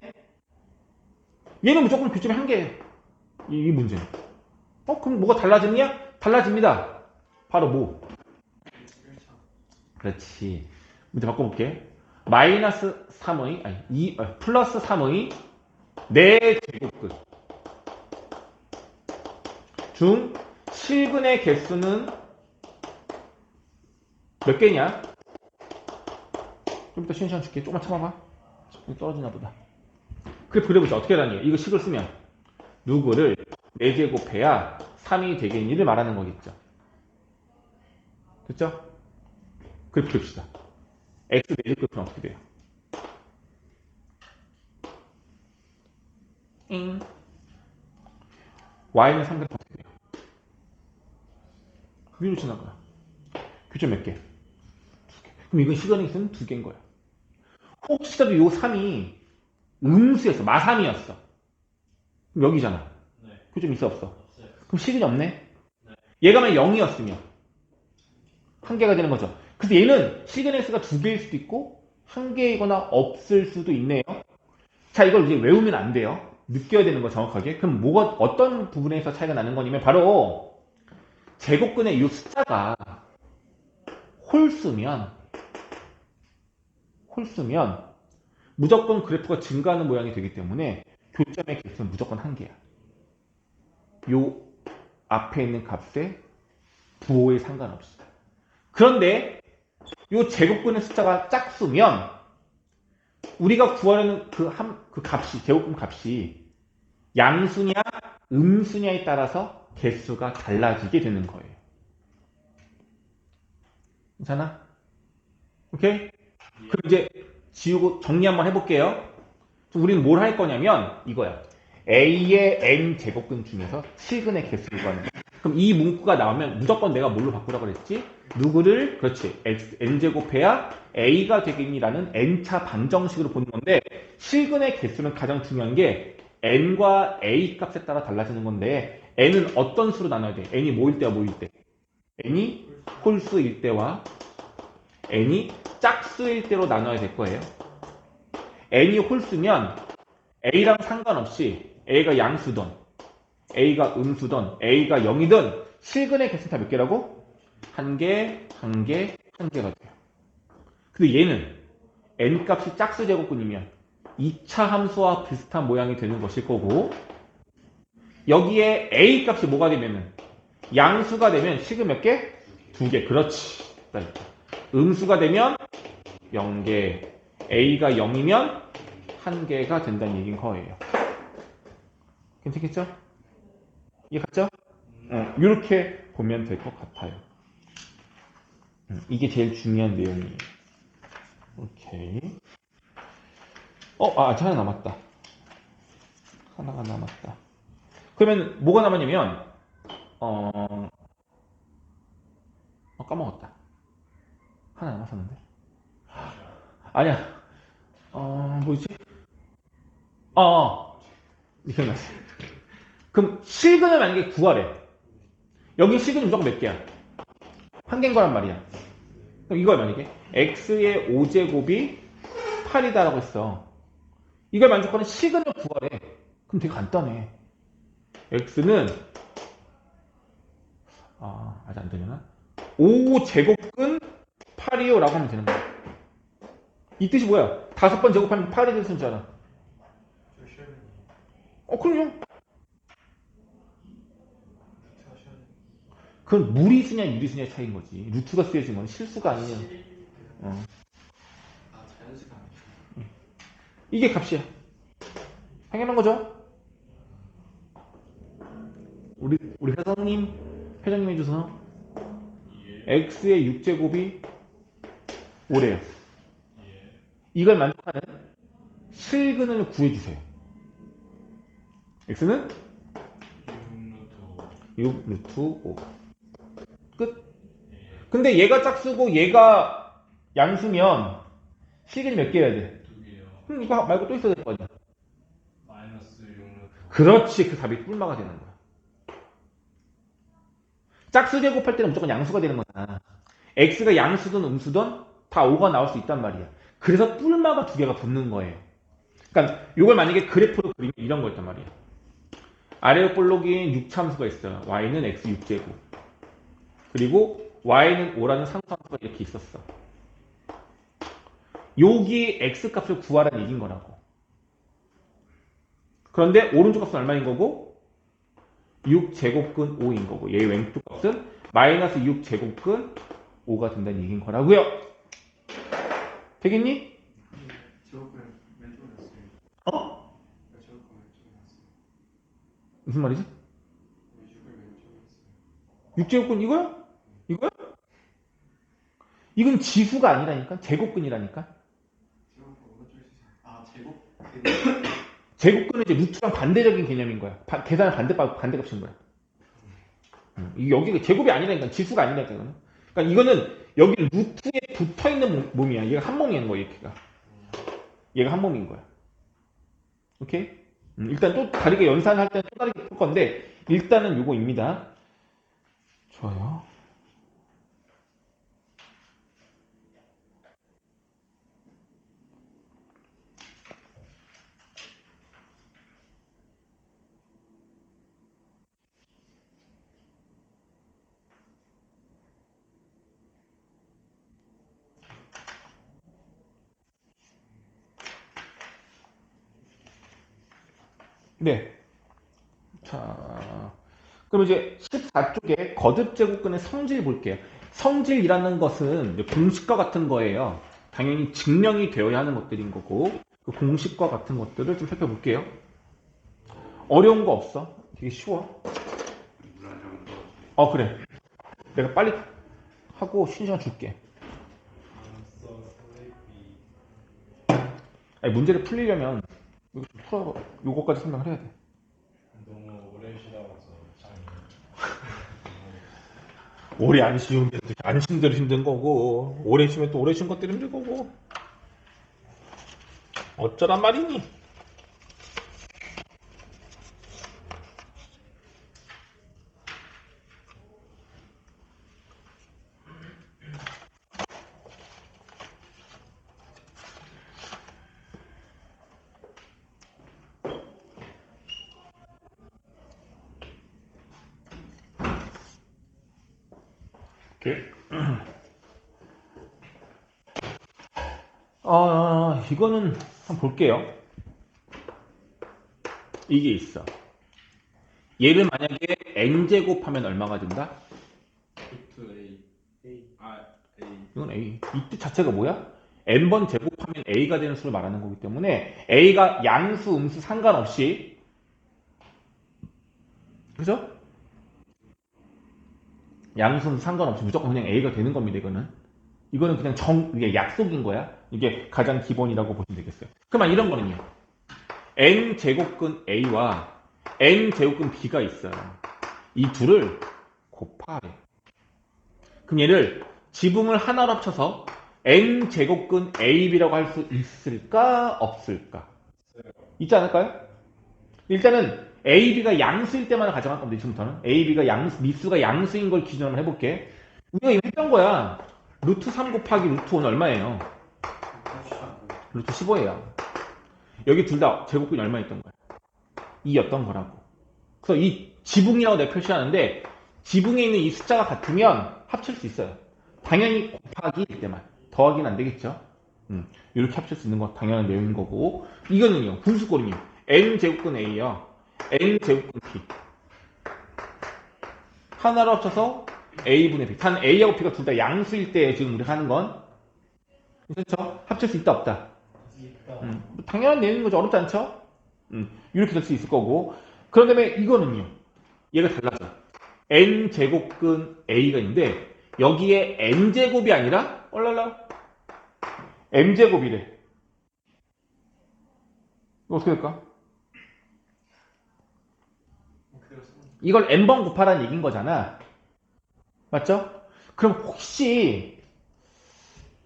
얘는 무조건 교점이 한 개예요. 이 문제는. 그럼 뭐가 달라지느냐? 달라집니다. 바로 뭐? 그렇지. 문제 바꿔볼게. 마이너스 3의, 플러스 3의 4제곱끝. 중, 실근의 개수는 몇 개냐? 좀 이따 쉬는 시간 줄게. 조금만 참아봐. 떨어지나 보다. 그래프 그려보자. 어떻게 하라니? 이거 식을 쓰면 누구를 4제곱해야 3이 되겠니를 말하는 거겠죠. 됐죠? 그래프 그립시다. x 4제곱은 어떻게 돼요? y는 3그래프 어떻게 돼요? 위로 지나가요. 교점 몇 개? 2개. 그럼 이건 시간의 개수는 2개인 거야. 혹시라도 이 3이 음수였어. 마삼이었어. 그럼 여기잖아. 네. 교점 있어 없어? 없어요. 그럼 시근이 없네? 네. 얘가 만약 0이었으면 한 개가 되는 거죠. 그래서 얘는 시그널 수가 2개일 수도 있고 한 개이거나 없을 수도 있네요. 자, 이걸 이제 외우면 안 돼요. 느껴야 되는 거 정확하게. 그럼 뭐가 어떤 부분에서 차이가 나는 거냐면 바로 제곱근의 이 숫자가 홀수면 홀수면 무조건 그래프가 증가하는 모양이 되기 때문에 교점의 개수는 무조건 1개야. 요 앞에 있는 값에 부호에 상관없이. 그런데 요 제곱근의 숫자가 짝수면 우리가 구하려는 그 값이, 제곱근 값이 양수냐 음수냐에 따라서 개수가 달라지게 되는 거예요. 괜찮아? 오케이? 그럼 이제 지우고 정리 한번 해볼게요. 우리는 뭘 할 거냐면 이거야. A의 n 제곱근 중에서 실근의 개수를 구하는 거야. 그럼 이 문구가 나오면 무조건 내가 뭘로 바꾸라고 그랬지? 누구를 그렇지 n제곱해야 A가 되겠니라는 n차 방정식으로 보는 건데 실근의 개수는 가장 중요한 게 n과 A 값에 따라 달라지는 건데 n은 어떤 수로 나눠야 돼? n이 뭐일 때와 뭐일 때? n이 홀수일 때와 n이 짝수일 때로 나눠야 될 거예요. n이 홀수면 a랑 상관없이 a가 양수든 a가 음수든 a가 0이든 실근의 개수는 다 몇 개라고? 1개, 1개, 1개가 돼요. 근데 얘는 n 값이 짝수 제곱근이면 2차 함수와 비슷한 모양이 되는 것일 거고 여기에 a 값이 뭐가 되면은 양수가 되면 실근 몇 개? 2개. 그렇지. 음수가 되면 0개, a가 0이면 1개가 된다는 얘기인 거예요. 괜찮겠죠? 이해 갔죠? 이렇게 보면 될 것 같아요. 이게 제일 중요한 내용이에요. 오케이. 아직 하나 남았다. 하나가 남았다. 그러면 뭐가 남았냐면 까먹었다. 하나 남았었는데. 아니야. 뭐지? 기억났어. 그럼 실근을 만약에 구하래. 여기 실근이 무조건 몇 개야? 1개인 거란 말이야. 그럼 이걸 만약에 x의 5제곱이 8이다라고 했어. 이걸 만족하는 실근을 구하래. 그럼 되게 간단해. x는 아직 안 되려나? 5제곱근 8이요 라고 하면 되는 거야. 이 뜻이 뭐야? 5번 제곱하면 8이 될 수 있잖아. 그럼요. 그건 무리수냐 유리수냐의 차이인 거지. 루트가 쓰여진 건 실수가 아니냐. 자연수가 아니야. 이게 값이야. 당연한 거죠? 우리 회장님 해주서 x의 6제곱이 5래요. 이걸 만족하는 실근을 구해주세요. x는 6루트 5. 끝. 근데 얘가 짝수고 얘가 양수면 실근이 몇 개여야 돼? 2개요. 그럼 이거 말고 또 있어야 될 거 아니야? 마이너스 6루트. 그렇지. 그 답이 뿔마가 되는 거야. 짝수 제곱할 때는 무조건 양수가 되는 거잖아. x가 양수든 음수든 다 5가 나올 수 있단 말이야. 그래서 뿔마가 2개가 붙는 거예요. 그러니까 이걸 만약에 그래프로 그리면 이런 거였단 말이야. 아래로 볼록인 6참수가 있어요. y는 x 6제곱. 그리고 y는 5라는 상수함수가 이렇게 있었어. 여기 x값을 구하라는 얘기인 거라고. 그런데 오른쪽 값은 얼마인 거고? 6제곱근 5인 거고 얘 왼쪽 값은 마이너스 6제곱근 5가 된다는 얘기인 거라고요. 되겠니? 제곱을 왼쪽으로 놨어요. 제곱을 왼쪽으로 놨어요. 무슨 말이지? 6을 왼쪽으로 놨어요. 6제곱근 이거야? 이거야? 이건 지수가 아니라니까? 제곱근이라니까? 제곱을 오른쪽에 주세요. 제곱? 제곱근은 이제 루트랑 반대적인 개념인 거야. 계산을 반대값인 거야. 여기가 제곱이 아니라니까. 지수가 아니라니까. 이거는. 그러니까 이거는 여기 루트에 붙어 있는 몸이야. 얘가 한 몸인 거야. 얘가 한 몸인 거야. 오케이? 일단 또 다르게 연산할 때는 또 다르게 풀 건데 일단은 요거입니다. 좋아요. 네. 자, 그럼 이제 14쪽에 거듭 제곱근의 성질 볼게요. 성질이라는 것은 이제 공식과 같은 거예요. 당연히 증명이 되어야 하는 것들인 거고, 그 공식과 같은 것들을 좀 살펴볼게요. 어려운 거 없어. 되게 쉬워. 그래. 내가 빨리 하고 쉬는 시간 줄게. 아니, 문제를 풀리려면 이거 좀 풀어, 요거까지 설명을 해야 돼. 너무 오래 쉬다가서 잘. 오래 안 쉬우면 안 쉬는 대로 힘든 거고, 오래 쉬면 또 오래 쉬는 것들이 힘든 거고. 어쩌란 말이니? 오케이. 이거는 한번 볼게요. 이게 있어. 얘를 만약에 n제곱하면 얼마가 된다? 루트 A. A. A. 이건 A. 이 뜻 자체가 뭐야? n번 제곱하면 A가 되는 수를 말하는 거기 때문에 A가 양수, 음수 상관없이, 그죠? 양수, 음수 상관없이 무조건 그냥 A가 되는 겁니다, 이거는. 이거는 그냥 이게 약속인 거야. 이게 가장 기본이라고 보시면 되겠어요. 그러면 이런 거는요. n제곱근 A와 n제곱근 B가 있어요. 이 둘을 곱하래. 그럼 얘를 지붕을 하나로 합쳐서 n제곱근 AB라고 할 수 있을까? 없을까? 있지 않을까요? 일단은 AB가 양수일 때만 가정할 겁니다. 지금부터는. AB가 미수가 양수인 걸 기준으로 한번 해볼게. 우리가 이거 했던 거야. 루트 3 곱하기 루트 5는 얼마예요? 루트 15예요. 여기 둘 다 제곱근이 얼마 있던 거야? 2였던 거라고. 그래서 이 지붕이라고 내가 표시하는데 지붕에 있는 이 숫자가 같으면 합칠 수 있어요. 당연히 곱하기일 때만. 더하기는 안 되겠죠. 이렇게 합칠 수 있는 거 당연한 내용인 거고, 이거는요. 분수꼴이요. n제곱근 A요. n제곱근 B. 하나로 합쳐서 A분의 B. 단 A하고 B가 둘 다 양수일 때 지금 우리가 하는 건, 그렇죠? 합칠 수 있다 없다? 당연한 내용인 거죠. 어렵지 않죠? 이렇게 될 수 있을 거고. 그런 다음에 이거는요. 얘가 달라져. n제곱근 A가 있는데 여기에 n제곱이 아니라 m제곱이래. 이거 어떻게 될까? 이걸 n번 곱하라는 얘기인 거잖아. 맞죠? 그럼 혹시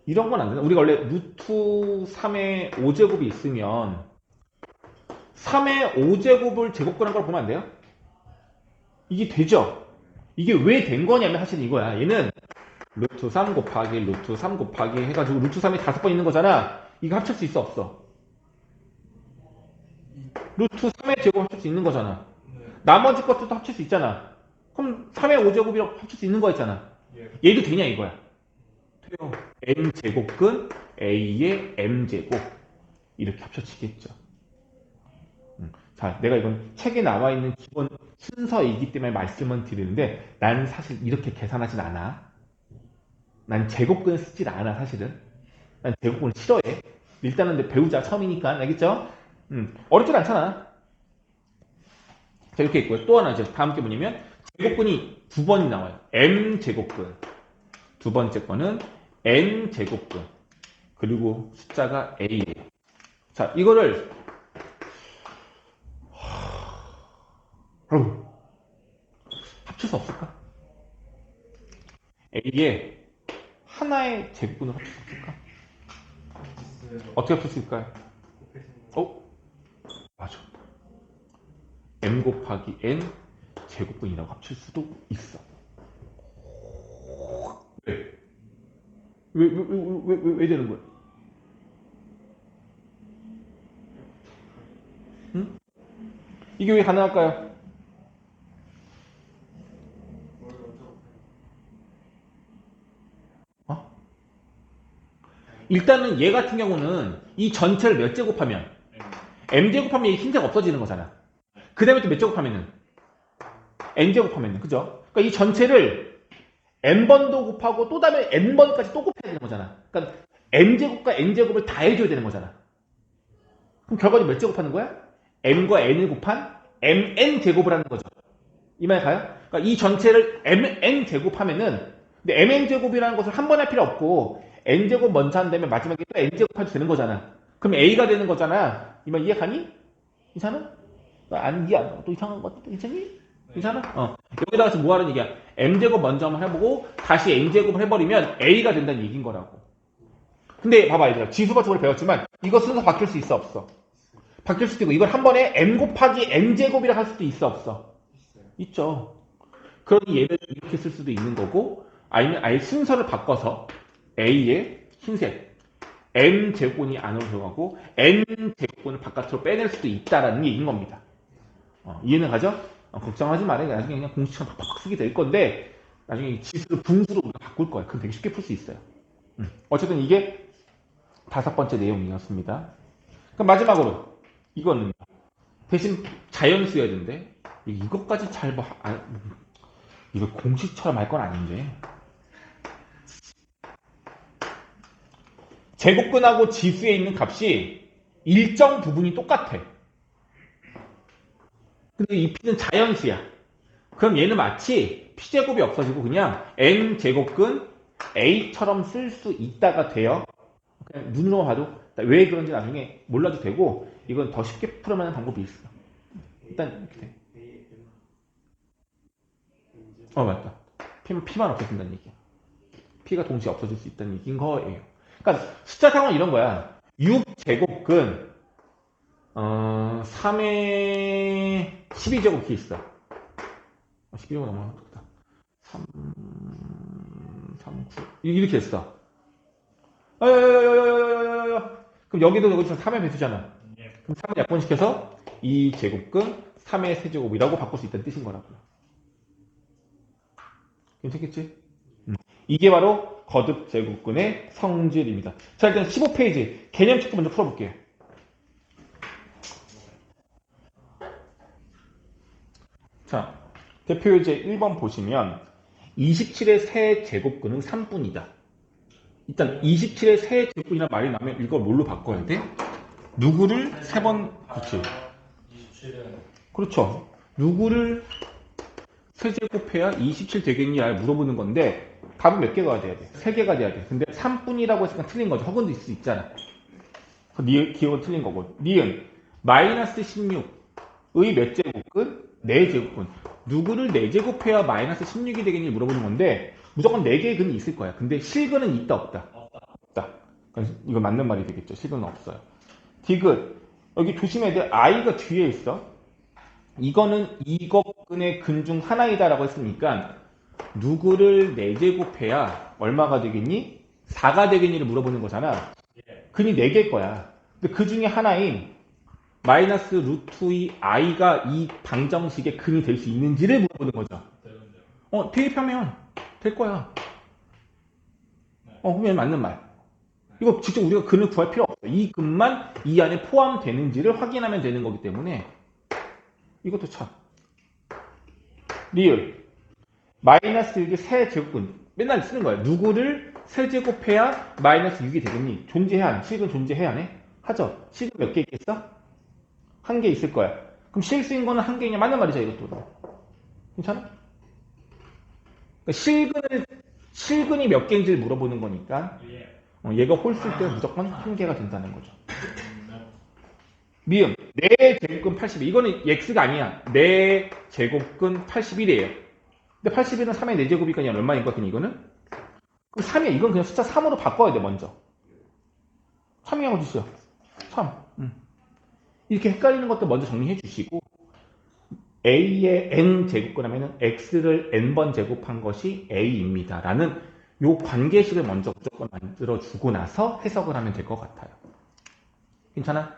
이런 건 안 되나? 우리가 원래 루트 3의 5제곱이 있으면 3의 5제곱을 제곱근한 걸 보면 안 돼요? 이게 되죠? 이게 왜 된 거냐면 사실 이거야. 얘는 루트 3 곱하기 루트 3 곱하기 해가지고 루트 3이 5번 있는 거잖아. 이거 합칠 수 있어 없어? 루트 3의 제곱 합칠 수 있는 거잖아. 나머지 것들도 합칠 수 있잖아. 그럼 3의 5제곱이라고 합칠 수 있는 거였잖아. 얘도 되냐 이거야. 돼요. n제곱근 a의 m제곱 이렇게 합쳐지겠죠. 자, 내가 이건 책에 나와 있는 기본 순서이기 때문에 말씀은 드리는데 난 사실 이렇게 계산하진 않아. 난 제곱근 쓰질 않아 사실은. 난 제곱근을 싫어해. 일단은 근데 배우자 처음이니까 알겠죠? 어렵진 않잖아. 자, 이렇게 있고요. 또 하나 이제 다음 게 뭐냐면 제곱근이 두 번이 나와요. m제곱근. 두 번째 거는 n제곱근. 그리고 숫자가 a예요. 자, 이거를 합칠 수 없을까? a에 하나의 제곱근을 합칠 수 없을까? 어떻게 합칠 수 있을까요? 맞아. m 곱하기 n 제곱근이라고 합칠 수도 있어. 왜? 왜 되는 거야? 응? 이게 왜 가능할까요? 어? 일단은 얘 같은 경우는 이 전체를 몇 제곱하면 m제곱하면 이 흰자가 없어지는 거잖아. 그 다음에 또 몇 제곱하면은? n제곱하면은. 그죠? 그러니까 이 전체를 n번도 곱하고 또 다음에 n번까지 또 곱해야 되는 거잖아. 그러니까 n제곱과 n제곱을 다 해줘야 되는 거잖아. 그럼 결과적으로 몇 제곱하는 거야? m과 n을 곱한 mn제곱을 하는 거죠. 이 말 가요? 그러니까 이 전체를 mn제곱하면은 근데 mn제곱이라는 것을 한 번 할 필요 없고 n제곱 먼저 한 다음에 마지막에 또 n제곱 해도 되는 거잖아. 그럼 a가 되는 거잖아. 이 말 이해가니? 이상하나? 안 이해 안 하고 또 이상한 거 또 이상해? 괜찮아? 여기다가 지금 뭐 하는 얘기야? m제곱 먼저 한번 해보고 다시 n제곱을 해버리면 a가 된다는 얘기인 거라고. 근데 봐봐 얘들아. 지수법칙을 배웠지만 이거 순서 바뀔 수 있어 없어? 바뀔 수도 있고 이걸 한 번에 m 곱하기 n제곱이라 할 수도 있어 없어? 있죠. 그러니 얘를 이렇게 쓸 수도 있는 거고 아니면 아예 순서를 바꿔서 a의 흰색 m제곱이 안으로 들어가고 n제곱을 바깥으로 빼낼 수도 있다라는 얘기인 겁니다. 이해는 가죠? 걱정하지 말아요. 나중에 그냥 공식처럼 팍팍 쓰게 될 건데 나중에 지수를 분수로 우리가 바꿀 거예요. 그럼 되게 쉽게 풀 수 있어요. 어쨌든 이게 5번째 내용이었습니다. 그럼 마지막으로 이거는 대신 자연수여야 되는데 이것까지 잘 이거 공식처럼 할 건 아닌데 제곱근하고 지수에 있는 값이 일정 부분이 똑같아. 근데 이 p는 자연수야. 그럼 얘는 마치 p제곱이 없어지고 그냥 n제곱근 a처럼 쓸 수 있다가 돼요. 그냥 눈으로 봐도 왜 그런지 나중에 몰라도 되고 이건 더 쉽게 풀어내는 방법이 있어. 일단 이렇게 돼. 맞다. P만 없어진다는 얘기야. P가 동시에 없어질 수 있다는 얘기인 거예요. 그러니까 숫자 상황은 이런 거야. 6제곱근 3의 12제곱 이렇게 있어. 12제곱 너무 좋다. 3, 9 이렇게 했어. 그럼 여기도 여기서 3의 배수잖아. 그럼 3을 약분시켜서 2제곱근 3의 세제곱이라고 바꿀 수 있다는 뜻인 거라고요. 괜찮겠지? 이게 바로 거듭 제곱근의 성질입니다. 자, 일단 15페이지 개념책도 먼저 풀어볼게요. 자, 대표유제 1번 보시면 27의 세제곱근은 3분이다. 일단 27의 세제곱근이라는 말이 나오면 이걸 뭘로 바꿔야 돼? 누구를 3번 그렇지. 27은 그렇죠. 누구를 세제곱해야 27 되겠냐 물어보는 건데 답은 몇 개가 돼야 돼? 3개가 돼야 돼. 근데 3분이라고 했으니까 틀린 거죠. 허근도 있을 수 있잖아. 기억은 틀린 거고. 니은 마이너스 16의 몇 제곱근? 4제곱근. 누구를 4제곱해야 마이너스 16이 되겠니 물어보는 건데 무조건 4개의 근이 있을 거야. 근데 실근은 있다 없다? 없다. 이거 맞는 말이 되겠죠. 실근은 없어요. 디귿. 여기 조심해야 돼. i가 뒤에 있어. 이거는 이것근의 근 중 하나이다라고 했으니까 누구를 4제곱해야 얼마가 되겠니? 4가 되겠니를 물어보는 거잖아. 근이 4개일 거야. 근데 그 중에 하나인 마이너스 루트 2 i가 이 방정식의 근이 될 수 있는지를 물어보는 거죠. 대입하면 될 거야. 그러면 맞는 말. 이거 직접 우리가 근을 구할 필요 없어. 이 근만 이 안에 포함되는지를 확인하면 되는 거기 때문에 이것도 참. 리을. 마이너스 6의 세제곱근. 맨날 쓰는 거야. 누구를 세제곱해야 마이너스 6이 되겠니? 존재해야 안 해? 실근 존재해야 안 해? 하죠. 실근 몇 개 있겠어? 1개 있을 거야. 그럼 실수인 거는 1개이냐? 맞는 말이죠, 이것도. 괜찮아? 그러니까 실근이 몇 개인지를 물어보는 거니까 얘가 홀수일 때 무조건 1개가 된다는 거죠. 미음. 4제곱근 82. 이거는 x가 아니야. 4제곱근 81이에요. 근데 81은 3의 4제곱이니까 얼마인 거거든, 이거는? 그럼 3이야. 이건 그냥 숫자 3으로 바꿔야 돼, 먼저. 3이야, 어디 있어요? 3. 이렇게 헷갈리는 것도 먼저 정리해 주시고, a의 n제곱근 하면은 x를 n번 제곱한 것이 a입니다. 라는 요 관계식을 먼저 무조건 만들어 주고 나서 해석을 하면 될 것 같아요. 괜찮아?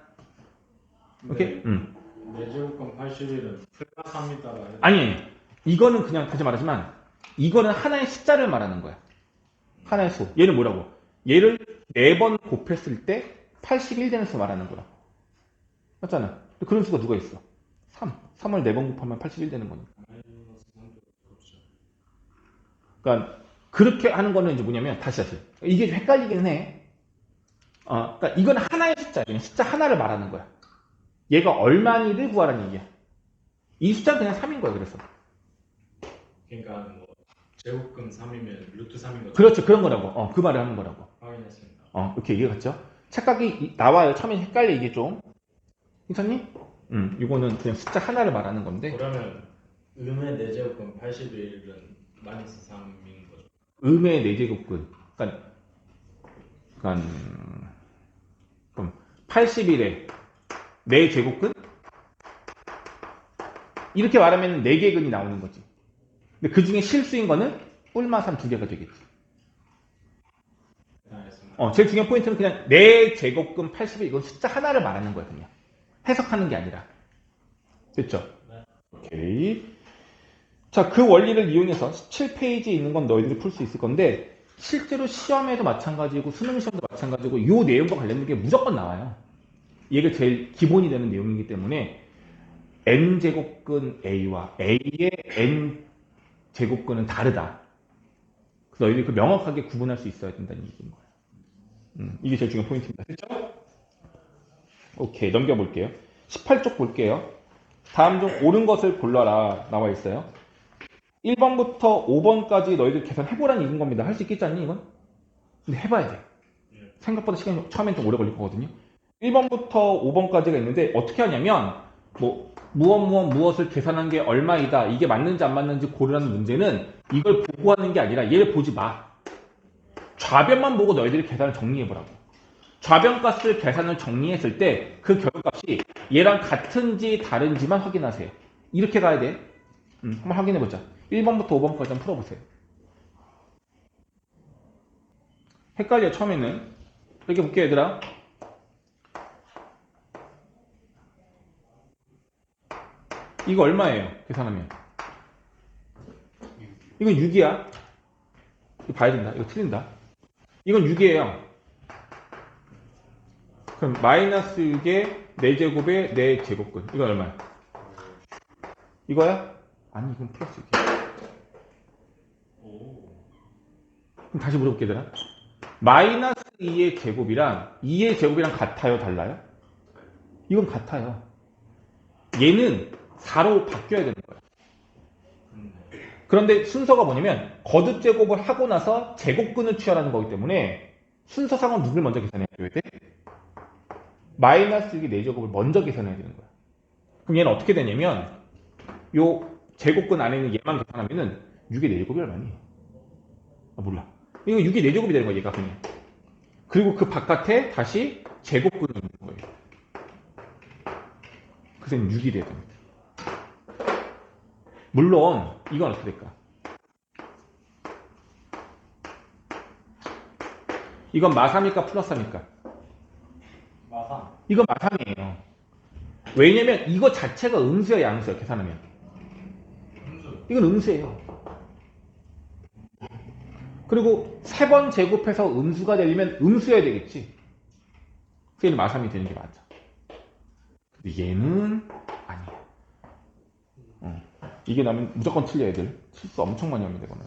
오케이? 4제곱근 81은 플러스 3이다가 아니. 이거는 그냥 다시 말하지만 이거는 하나의 숫자를 말하는 거야. 하나의 수. 얘는 뭐라고? 얘를 4번 곱했을 때 81 되는 수 말하는 거야. 맞잖아. 그런 수가 누가 있어? 3을 4번 곱하면 81 되는 거니까. 마이너스 3도 그렇죠. 그러니까 그렇게 하는 거는 이제 뭐냐면 다시 이게 좀 헷갈리긴 해. 그러니까 이건 하나의 숫자야. 그냥 숫자 하나를 말하는 거야. 얘가 얼마니를 구하라는 얘기야. 이 숫자는 그냥 3인 거야. 그래서. 그러니까 뭐 제곱근 3이면 루트 3인 거죠. 그렇죠. 그런 거라고. 그 말을 하는 거라고. 확인했습니다. 이렇게 이해가 갔죠? 착각이 나와요. 처음에 헷갈려 이게 좀. 괜찮니? 이거는 그냥 숫자 하나를 말하는 건데. 그러면 음의 4제곱근 81은 마이너스 3인 거죠. 음의 4제곱근. 그럼 81에 4제곱근? 이렇게 말하면 4개 근이 나오는 거지. 근데 그 중에 실수인 거는 뿔마3 2개가 되겠지. 알겠습니다. 제일 중요한 포인트는 그냥 4제곱근 81, 이건 숫자 하나를 말하는 거야, 그냥. 해석하는 게 아니라. 됐죠? 네. 오케이. 자, 그 원리를 이용해서 17페이지에 있는 건 너희들이 풀 수 있을 건데, 실제로 시험에도 마찬가지고, 수능 시험도 마찬가지고, 이 내용과 관련된 게 무조건 나와요. 이게 제일 기본이 되는 내용이기 때문에, n제곱근 a와 a의 n제곱근은 다르다. 그래서 너희들이 그 명확하게 구분할 수 있어야 된다는 얘기인 거예요. 이게 제일 중요한 포인트입니다. 됐죠? 오케이, 넘겨볼게요. 18쪽 볼게요. 다음 중 옳은 것을 골라라 나와 있어요. 1번부터 5번까지 너희들 계산해보라는 얘기인 겁니다. 할 수 있겠지 않니 이건? 근데 해봐야 돼. 생각보다 시간이 처음엔 좀 오래 걸릴 거거든요. 1번부터 5번까지가 있는데 어떻게 하냐면 무엇을 계산한 게 얼마이다. 이게 맞는지 안 맞는지 고르라는 문제는 이걸 보고 하는 게 아니라 얘를 보지 마. 좌변만 보고 너희들이 계산을 정리해보라고. 좌변값을 계산을 정리했을 때 그 결과값이 얘랑 같은지 다른지만 확인하세요. 이렇게 가야 돼. 한번 확인해보자. 1번부터 5번까지 한번 풀어보세요. 헷갈려 처음에는. 이렇게 볼게요 얘들아. 이거 얼마예요? 계산하면. 이건 6이야. 이거 봐야 된다. 이거 틀린다. 이건 6이에요. 그럼 마이너스 6에 4제곱에 4제곱근. 이건 얼마야? 이거야? 아니 이건 플러스 6이야. 그럼 다시 물어볼게 얘들아. 마이너스 2의 제곱이랑 2의 제곱이랑 같아요? 달라요? 이건 같아요. 얘는 4로 바뀌어야 되는 거예요. 그런데 순서가 뭐냐면 거듭 제곱을 하고 나서 제곱근을 취하라는 거기 때문에 순서상은 누굴 먼저 계산해야 돼? 마이너스 6의 4제곱을 먼저 계산해야 되는 거야. 그럼 얘는 어떻게 되냐면 요 제곱근 안에 있는 얘만 계산하면은 6의 4제곱이 얼마니? 몰라. 이거 6의 4제곱이 되는 거야 얘가 그냥. 그리고 그 바깥에 다시 제곱근이 있는 거예요. 그래서 6이 돼야 됩니다. 물론 이건 어떻게 될까? 이건 마삼일까 플러스입니까? 마삼. 이건 마삼이에요. 왜냐면 이거 자체가 음수야 양수야 계산하면. 음수. 이건 음수예요. 그리고 3번 제곱해서 음수가 되려면 음수여야 되겠지. 그래서 얘는 마삼이 되는 게 맞아. 근데 얘는 아니야. 이게 나면 무조건 틀려 애들. 실수 엄청 많이 합니다 이거는.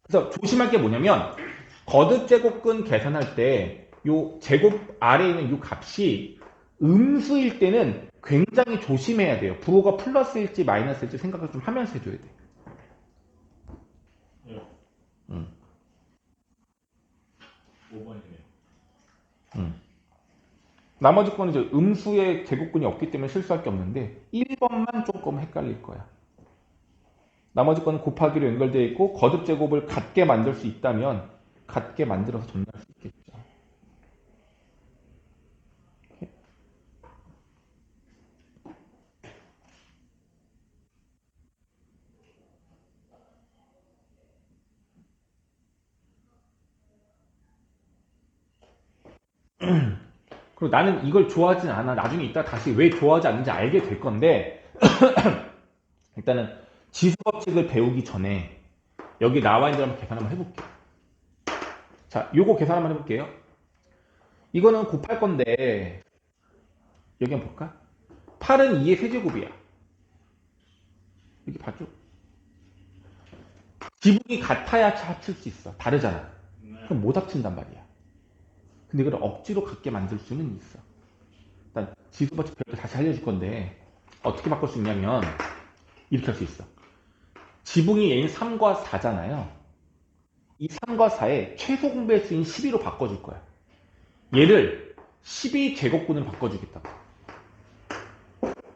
그래서 조심할 게 뭐냐면 거듭 제곱근 계산할 때 요 제곱 아래에 있는 요 값이 음수일 때는 굉장히 조심해야 돼요. 부호가 플러스일지 마이너스일지 생각을 좀 하면서 해줘야 돼. 예. 5번이네요. 나머지 거는 이제 음수의 제곱근이 없기 때문에 실수할 게 없는데 1번만 조금 헷갈릴 거야. 나머지 거는 곱하기로 연결되어 있고 거듭 제곱을 같게 만들 수 있다면 같게 만들어서 전달할 수 있겠죠. 그리고 나는 이걸 좋아하진 않아. 나중에 이따 다시 왜 좋아하지 않는지 알게 될 건데 일단은 지수법칙을 배우기 전에 여기 나와 있는 걸 한번 계산 한번 해볼게요. 자, 요거 계산 한번 해볼게요. 이거는 곱할 건데 여기 한번 볼까? 8은 2의 세제곱이야. 이렇게 봤죠? 지붕이 같아야 합칠 수 있어. 다르잖아. 그럼 못 합친단 말이야. 근데 이걸 억지로 같게 만들 수는 있어. 일단 지수법칙 별도 다시 알려줄 건데 어떻게 바꿀 수 있냐면 이렇게 할 수 있어. 지붕이 얘는 3과 4잖아요. 이 3과 4의 최소 공배수인 12로 바꿔줄 거야. 얘를 12제곱근으로 바꿔주겠다고.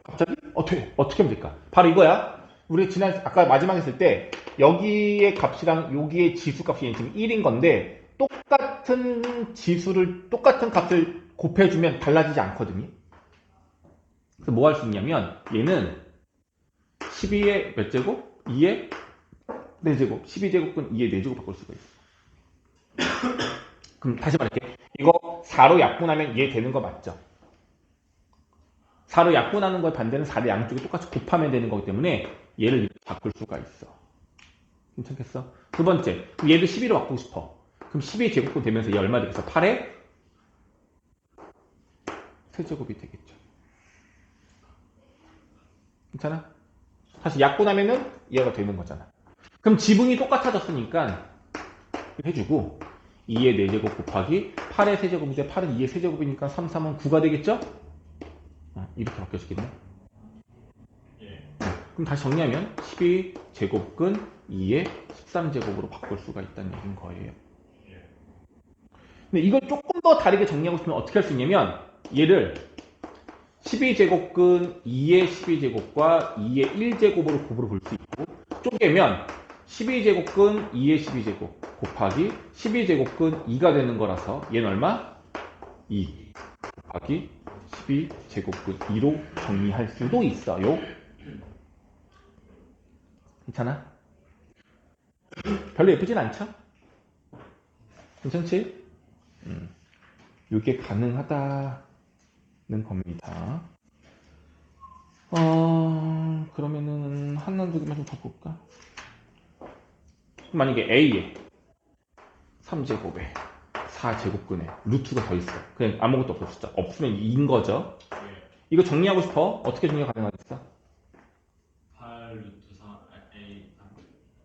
갑자기? 어떻게 하면 될까? 바로 이거야. 우리 지난 아까 마지막에 했을 때 여기의 값이랑 여기의 지수 값이 지금 1인 건데 똑같은 지수를 똑같은 값을 곱해주면 달라지지 않거든요. 그래서 뭐 할 수 있냐면 얘는 12의 몇 제곱? 2의 4제곱. 12제곱은 2의 4제곱 바꿀 수가 있어. 그럼 다시 말할게. 이거 4로 약분하면 얘 되는 거 맞죠? 4로 약분하는 거에 반대는 4를 양쪽에 똑같이 곱하면 되는 거기 때문에 얘를 이렇게 바꿀 수가 있어. 괜찮겠어? 두 번째, 그럼 얘도 12로 바꾸고 싶어. 그럼 12제곱근 되면서 얘 얼마 되겠어? 8의 세제곱이 되겠죠. 괜찮아? 다시 약분하면은 얘가 되는 거잖아. 그럼 지붕이 똑같아졌으니까 해주고 2의 4제곱 곱하기 8의 세제곱인데 8은 2의 세제곱이니까 3, 3은 9가 되겠죠? 이렇게 바뀌어지겠네. 그럼 다시 정리하면 12제곱근 2의 13제곱으로 바꿀 수가 있다는 얘기인 거예요. 근데 이걸 조금 더 다르게 정리하고 싶으면 어떻게 할 수 있냐면 얘를 12제곱근 2의 12제곱과 2의 1제곱으로 곱으로 볼 수 있고 쪼개면 12제곱근 2의 12제곱 곱하기 12제곱근 2가 되는 거라서 얘는 얼마? 2 곱하기 12제곱근 2로 정리할 수도 있어요. 괜찮아? 별로 예쁘진 않죠? 괜찮지? 이게 가능하다는 겁니다. 그러면은 하나 두 개만 좀 바꿀까? 만약에 A에 3제곱에 4제곱근에 루트가 더 있어. 그냥 아무것도 없어. 진짜 없으면 2인 거죠. 이거 정리하고 싶어? 어떻게 정리가 가능하겠어? 8 루트 4 A 3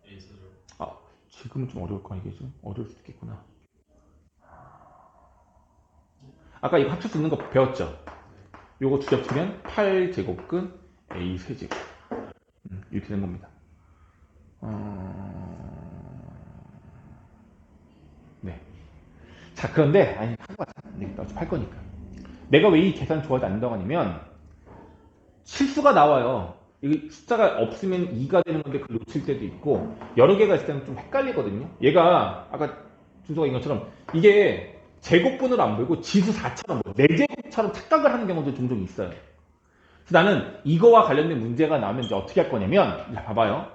A 세제곱. 지금은 좀 어려울 거야. 이게 좀 어려울 수도 있겠구나. 아까 이거 합칠 수 있는 거 배웠죠? 요거 두 개 합치면 8제곱근 A 세제곱. 이렇게 된 겁니다. 네. 자, 그런데, 하고 가자. 어차피 할 거니까. 내가 왜 이 계산 좋아하지 않는다고 하냐면, 실수가 나와요. 이 숫자가 없으면 2가 되는 건데 그걸 놓칠 때도 있고, 여러 개가 있을 때는 좀 헷갈리거든요. 얘가, 아까 준서가 얘기한 것처럼, 이게 제곱분으로 안 보이고 지수 4처럼 보여. 4제곱처럼 착각을 하는 경우도 종종 있어요. 그래서 나는 이거와 관련된 문제가 나오면 이제 어떻게 할 거냐면, 봐봐요.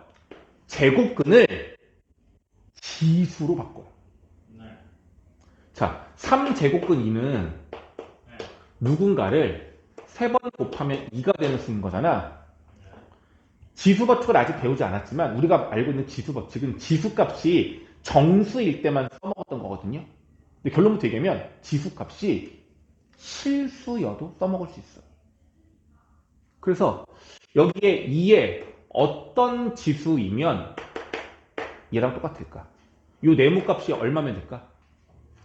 제곱근을 지수로 바꿔요. 자, 3제곱근 2는 누군가를 3번 곱하면 2가 되는 수인 거잖아. 지수 법칙을 아직 배우지 않았지만 우리가 알고 있는 지수 법칙은 지수값이 정수일 때만 써먹었던 거거든요. 근데 결론부터 얘기하면 지수값이 실수여도 써먹을 수 있어요. 그래서 여기에 2에 어떤 지수이면 얘랑 똑같을까? 이 네모값이 얼마면 될까?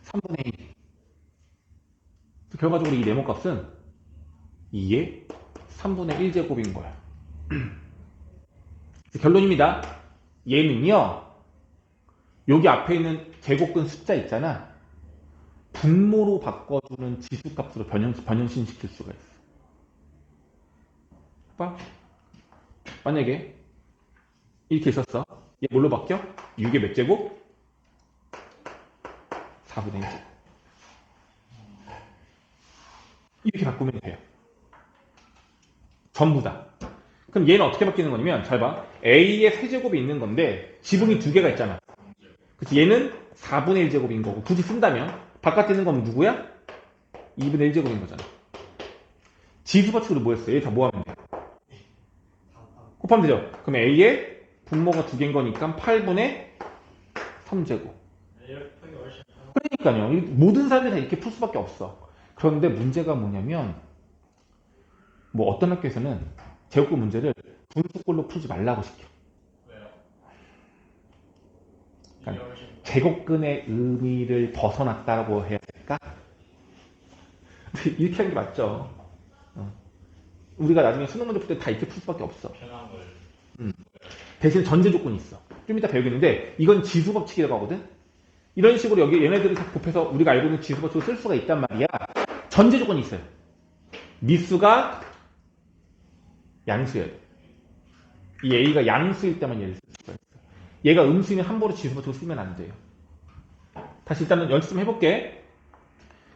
3분의 1. 결과적으로 이 네모값은 2의 3분의 1제곱인 거야. 결론입니다. 얘는요, 여기 앞에 있는 제곱근 숫자 있잖아. 분모로 바꿔주는 지수값으로 변형신 시킬 수가 있어. 봐. 만약에 이렇게 있었어. 얘 뭘로 바뀌어? 6의 몇 제곱? 4분의 1제곱. 이렇게 바꾸면 돼요. 전부 다. 그럼 얘는 어떻게 바뀌는 거냐면 잘 봐. A의 세제곱이 있는 건데 지붕이 두 개가 있잖아. 그치? 얘는 4분의 1제곱인 거고 굳이 쓴다면 바깥에 있는 건 누구야? 2분의 1제곱인 거잖아. 지수 법칙으로 뭐였어? 얘 다 뭐하면 돼? 곱하면 되죠. 그럼 A의 분모가 두 개인 거니까 8분의 3제곱. 그러니까요. 모든 사람들이 다 이렇게 풀 수밖에 없어. 그런데 문제가 뭐냐면 뭐 어떤 학교에서는 제곱근 문제를 분수꼴로 풀지 말라고 시켜. 왜요? 그러니까 이게 훨씬 제곱근의 의미를 벗어났다고 해야 될까? 이렇게 하는 게 맞죠. 우리가 나중에 수능 문제 풀 때 다 이렇게 풀 수밖에 없어. 편한 걸. 대신 전제 조건이 있어. 좀 이따 배우겠는데 이건 지수 법칙이라고 하거든. 이런 식으로 여기 얘네들을 다 곱해서 우리가 알고 있는 지수 법칙을 쓸 수가 있단 말이야. 전제 조건이 있어요. 미수가 양수여야 돼. 이 A가 양수일 때만 얘를 쓸 수가 있어. 얘가 음수면 함부로 지수 법칙을 쓰면 안 돼요. 다시 일단은 연습 좀 해볼게.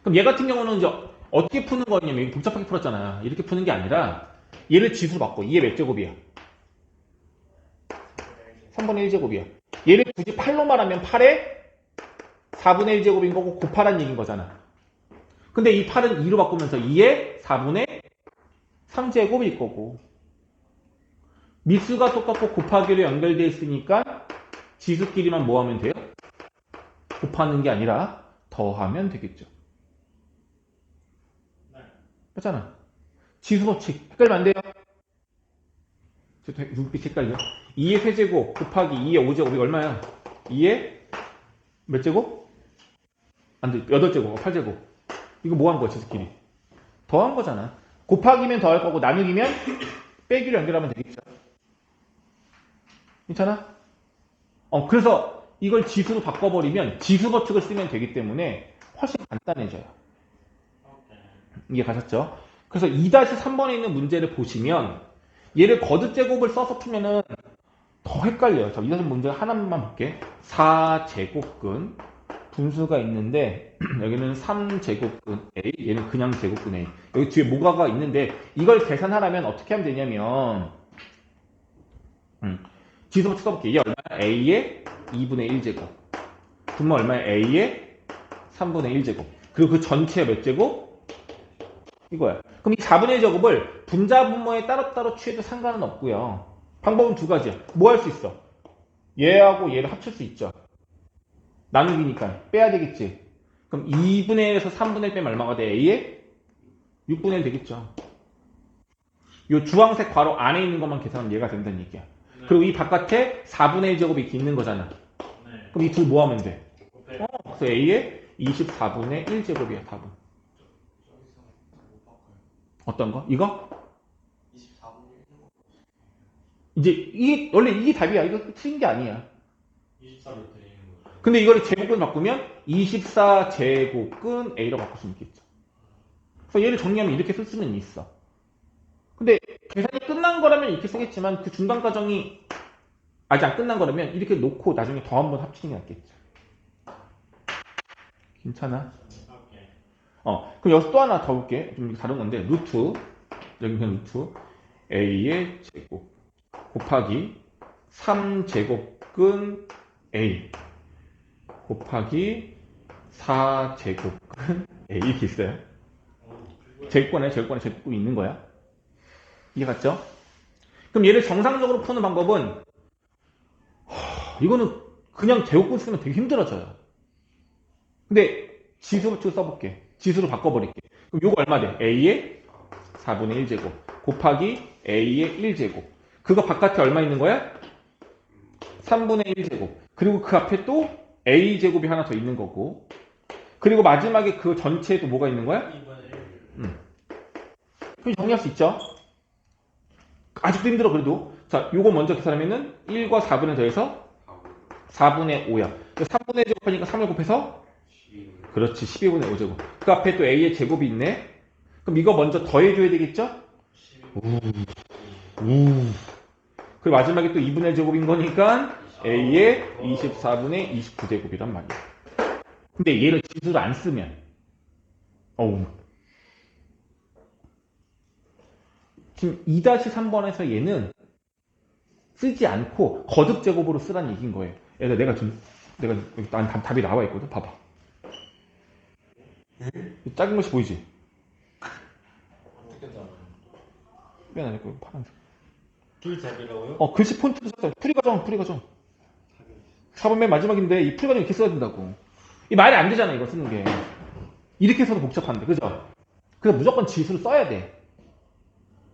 그럼 얘 같은 경우는 이제 어떻게 푸는 거냐면 복잡하게 풀었잖아. 이렇게 푸는 게 아니라 얘를 지수로 바꿔. 2의 몇 제곱이야? 3분의 1제곱이야. 얘를 굳이 8로 말하면 8의 4분의 1제곱인 거고 곱하라는 얘기인 거잖아. 근데 이 8은 2로 바꾸면서 2의 4분의 3제곱일 거고 미수가 똑같고 곱하기로 연결되어 있으니까 지수끼리만 뭐 하면 돼요? 곱하는 게 아니라 더하면 되겠죠. 네. 맞잖아. 지수 법칙. 헷갈리면 안 돼요. 눈빛 헷갈려. 2의 세제곱 곱하기 2의 5제곱이 얼마야? 2의 몇 제곱? 안 돼. 8제곱, 8제곱. 이거 뭐 한 거야, 지수끼리? 더한 거잖아. 곱하기면 더할 거고 나누기면 빼기로 연결하면 되겠죠. 괜찮아? 그래서 이걸 지수로 바꿔버리면 지수 법칙을 쓰면 되기 때문에 훨씬 간단해져요. 오케이. 이게 가셨죠? 그래서 2-3번에 있는 문제를 보시면 얘를 거듭 제곱을 써서 풀면은 더 헷갈려요. 자, 2-3 문제 하나만 볼게. 4제곱근 분수가 있는데 여기는 3제곱근 A, 얘는 그냥 제곱근 A. 여기 뒤에 뭐가가 있는데 이걸 계산하려면 어떻게 하면 되냐면 지수 법칙 써볼게. 이게 얼마야? A의 2분의 1제곱. 분모 얼마야? A의 3분의 1제곱. 그리고 그 전체 몇 제곱? 이거야. 그럼 이 4분의 1제곱을 분자 분모에 따로따로 취해도 상관은 없고요. 방법은 두 가지야. 뭐 할 수 있어? 얘하고 얘를 합칠 수 있죠. 나누기니까 빼야 되겠지. 그럼 2분의 1에서 3분의 1 빼면 얼마가 돼? A의 6분의 1 되겠죠. 이 주황색 괄호 안에 있는 것만 계산하면 얘가 된다는 얘기야. 네. 그리고 이 바깥에 4분의 1제곱이 이렇게 있는 거잖아. 네. 그럼 이 둘 뭐 하면 돼? 곱해요. 그래서 A의 24분의 1제곱이야, 답은. 저기서 못 바꿔요. 어떤 거? 이거? 24분의 1. 이제 원래 이게 답이야. 이거 틀린 게 아니야. 24로 드리는 거죠. 근데 이거를 제곱근 바꾸면 24제곱근 A로 바꿀 수 있겠죠. 그래서 얘를 정리하면 이렇게 쓸 수는 있어. 근데 계산이 끝난 거라면 이렇게 쓰겠지만 그 중간 과정이 아직 안 끝난 거라면 이렇게 놓고 나중에 더 한번 합치는 게 낫겠죠. 괜찮아? 오케이. 그럼 여기서 또 하나 더 볼게. 좀 다른 건데 루트 여기 그냥 루트 A의 제곱 곱하기 3제곱근 A 곱하기 4제곱근 A 이렇게 있어요. 제곱권에 제곱권이 있는 거야. 이해 갔죠? 그럼 얘를 정상적으로 푸는 방법은 이거는 그냥 제곱권 쓰면 되게 힘들어져요. 근데 지수를 써볼게. 지수로 바꿔버릴게. 그럼 요거 얼마 돼? A의 4분의 1제곱 곱하기 A의 1제곱. 그거 바깥에 얼마 있는 거야? 3분의 1제곱. 그리고 그 앞에 또 A제곱이 하나 더 있는 거고. 그리고 마지막에 그 전체에도 뭐가 있는 거야? 2분의 1. 그럼 정리할 수 있죠? 아직도 힘들어 그래도. 자, 요거 먼저 계산하면은 1과 4분의 더해서 4분의 5야. 3분의 제곱하니까 3을 곱해서 12분의 그렇지 12분의 5제곱. 그 앞에 또 A의 제곱이 있네. 그럼 이거 먼저 더해줘야 되겠죠? 12분의 그리고 마지막에 또 2분의 제곱인 거니까 A의 24분의 29제곱이란 말이야. 근데 얘를 지수로 안 쓰면 지금 2-3번에서 얘는 쓰지 않고 거듭 제곱으로 쓰라는 얘기인 거예요. 내가 난 답이 나와 있거든. 봐봐. 작은 것이 보이지? 어떻게 나와요? 빼놔야 거 파란색. 둘 답이라고요? 글씨 폰트도 썼어요. 풀이 과정. 4번 맨 마지막인데 이 풀이 과정 이렇게 써야 된다고. 이 말이 안 되잖아 이거 쓰는 게. 이렇게 써도 복잡한데, 그죠? 그래서 무조건 지수를 써야 돼.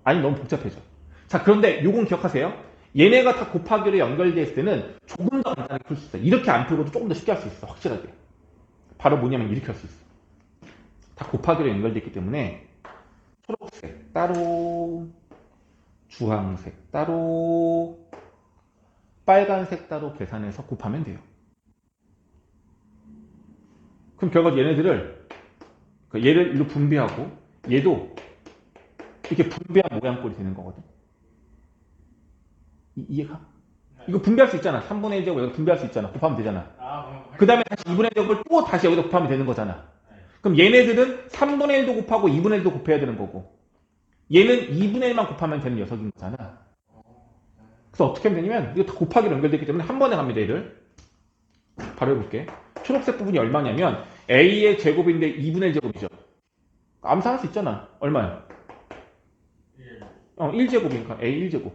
아니 너무 복잡해져. 자, 그런데 요건 기억하세요. 얘네가 다 곱하기로 연결되어 있을 때는 조금 더 간단하게 풀 수 있어. 이렇게 안 풀고도 조금 더 쉽게 할 수 있어. 확실하게. 바로 뭐냐면 이렇게 할 수 있어. 다 곱하기로 연결되어 있기 때문에 초록색 따로, 주황색 따로, 빨간색 따로 계산해서 곱하면 돼요. 그럼 결과적으로 얘네들을 얘를 이로 분배하고 얘도 이렇게 분배한 모양꼴이 되는 거거든. 이해가? 이거 분배할 수 있잖아. 3분의 1제곱 여기 분배할 수 있잖아. 곱하면 되잖아. 그 다음에 다시 2분의 1제곱을 또 다시 여기다 곱하면 되는 거잖아. 그럼 얘네들은 3분의 1도 곱하고 2분의 1도 곱해야 되는 거고 얘는 2분의 1만 곱하면 되는 녀석인 거잖아. 그래서 어떻게 하면 되냐면 이거 다 곱하기로 연결되기 때문에 한 번에 갑니다. 얘를 바로 해볼게. 초록색 부분이 얼마냐면 A의 제곱인데 2분의 1 제곱이죠. 암산할 수 있잖아. 얼마야? 1제곱이니까 A 1제곱.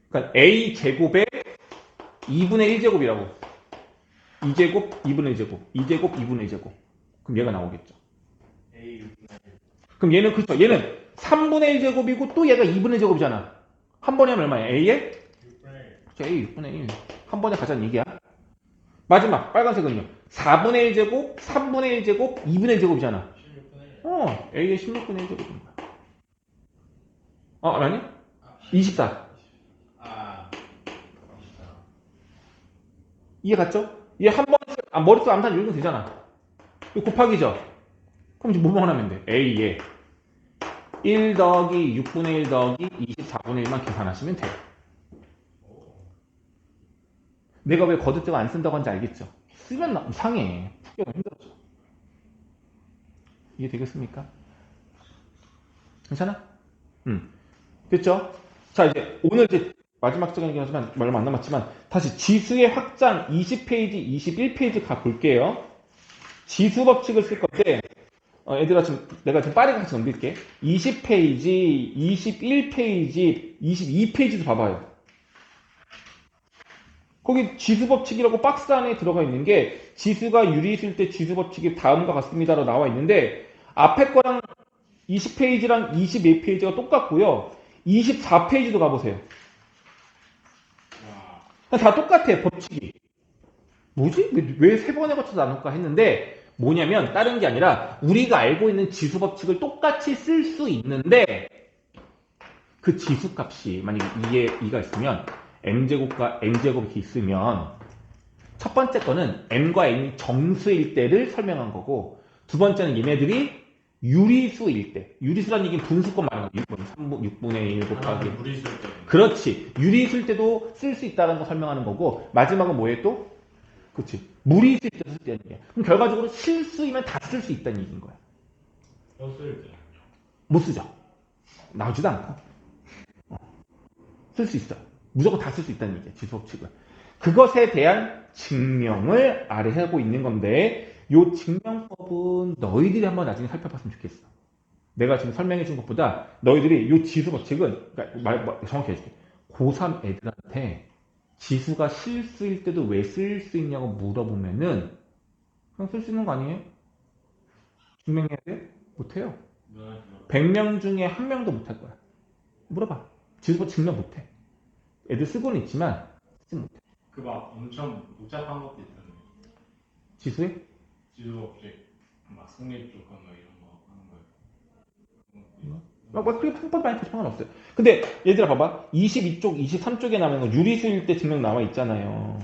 그러니까 A 제곱에 2분의 1제곱이라고. 2제곱 2분의 1제곱. 2제곱 2분의 1제곱. 그럼 얘가 나오겠죠. 그럼 얘는 그렇죠. 얘는 3분의 1제곱이고 또 얘가 2분의 1제곱이잖아. 한 번에 하면 얼마야? A에? 그렇죠. A 6분의 1. 한 번에 가자는 얘기야. 마지막 빨간색은요. 4분의 1제곱, 3분의 1제곱, 2분의 1제곱이잖아. A의 16분의 1제곱인 거야. 아니? 24. 이해 갔죠? 얘 한 번에 머릿속 암산 요정 되잖아. 이거 곱하기죠? 그럼 이제 뭐만 하면 돼? A에 1 더하기 6분의 1 더하기 24분의 1만 계산하시면 돼요. 내가 왜 거듭제가 안 쓴다고 하는지 알겠죠? 쓰면 이상해. 풀기가 힘들어져. 이해되겠습니까? 괜찮아? 됐죠? 자, 이제 오늘 이제 마지막 시간이긴 하지만 얼마 안 남았지만 다시 지수의 확장 20페이지, 21페이지 가 볼게요. 지수 법칙을 쓸 건데 얘들아 내가 지금 빠르게 같이 넘길게. 20페이지, 21페이지, 22페이지도 봐봐요. 거기 지수 법칙이라고 박스 안에 들어가 있는 게 지수가 유리수일 때 지수 법칙이 다음과 같습니다로 나와 있는데 앞에 거랑 20페이지랑 22페이지가 똑같고요. 24페이지도 가보세요. 다 똑같아, 법칙이. 뭐지? 왜 세 번에 거쳐서 나눌까 했는데 뭐냐면 다른 게 아니라 우리가 알고 있는 지수 법칙을 똑같이 쓸 수 있는데 그 지수 값이 만약에 2가 있으면 m제곱과 n제곱이 이렇게 있으면 첫 번째 거는 m과 n이 정수일 때를 설명한 거고 두 번째는 얘네들이 유리수일 때, 유리수란 얘기는 분수권 말하는 거예요. 6분의 1 곱하기. 무리수일 때. 그렇지. 유리수일 때도 쓸 수 있다는 거 설명하는 거고 마지막은 뭐예요 또? 그렇지. 무리수일 때도 쓸 수 있다는 얘기야. 그럼 결과적으로 실수이면 다 쓸 수 있다는 얘기인 거야. 쓸 때. 못 쓰죠. 나오지도 않고. 쓸 수 있어. 무조건 다 쓸 수 있다는 얘기야. 지수 법칙을. 그것에 대한 증명을 아래 하고 있는 건데 요 증명법은 너희들이 한번 나중에 살펴봤으면 좋겠어. 내가 지금 설명해 준 것보다 너희들이 요 지수 법칙은 그러니까 정확히 해줄게. 고3 애들한테 지수가 실수일 때도 왜 쓸 수 있냐고 물어보면은 그냥 쓸 수 있는 거 아니에요? 증명해야 돼? 못해요. 100명 중에 1명도 못할 거야. 물어봐. 지수 법칙 증명 못해. 애들 쓰고는 있지만 쓰지 못해. 그 막 엄청 복잡한 것도 있던데. 지수에? 지수 법칙 막 승리 조건 뭐 이런 거 하는 거예요. 그렇게 풍법 많이 상관없어요. 근데 얘들아 봐봐. 22쪽, 23쪽에 나오는 거 유리수일 때 증명 나와 있잖아요.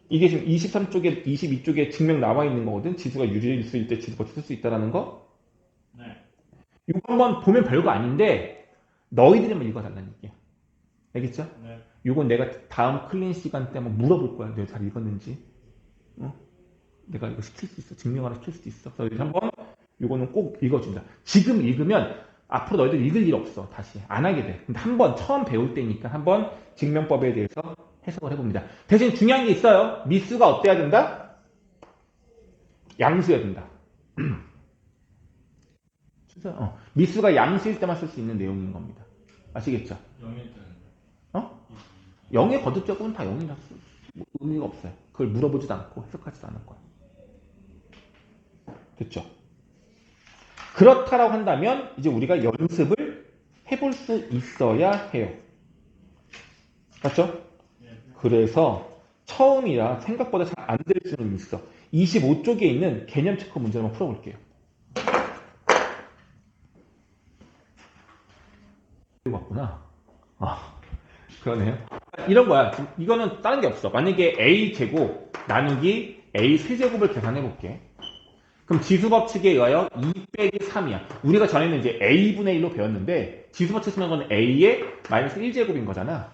이게 지금 23쪽에, 22쪽에 증명 나와 있는 거거든. 지수가 유리수일 때 지수 법칙 쓸 수 있다는 거. 네. 이거 한번 보면 별거 아닌데 너희들이만 읽어달라는 얘기야. 알겠죠? 네. 이건 내가 다음 클린 시간 때 한번 물어볼 거야. 내가 잘 읽었는지. 내가 이거 시킬 수 있어. 증명하라 시킬 수도 있어. 그래서 한번 이거는 꼭 읽어준다. 지금 읽으면 앞으로 너희들 읽을 일 없어. 다시 안 하게 돼. 근데 한번 처음 배울 때니까 한번 증명법에 대해서 해석을 해봅니다. 대신 중요한 게 있어요. 미수가 어때야 된다? 양수여야 된다. 미수가 양수일 때만 쓸 수 있는 내용인 겁니다. 아시겠죠? 0일 때는 0의 거듭적은 다 0이라 의미가 없어요. 그걸 물어보지도 않고 해석하지도 않을 거야. 됐죠? 그렇다라고 한다면 이제 우리가 연습을 해볼 수 있어야 해요. 맞죠? 그래서 처음이라 생각보다 잘 안 될 수는 있어. 25쪽에 있는 개념 체크 문제 한번 풀어볼게요. 이거 맞구나. 아, 그러네요. 이런 거야. 이거는 다른 게 없어. 만약에 a 제곱 나누기 a 세제곱을 계산해 볼게. 그럼 지수법칙에 의하여 2 빼기 3이야. 우리가 전에는 이제 a분의 1로 배웠는데 지수법칙 쓰는 건 a의 마이너스 1제곱인 거잖아.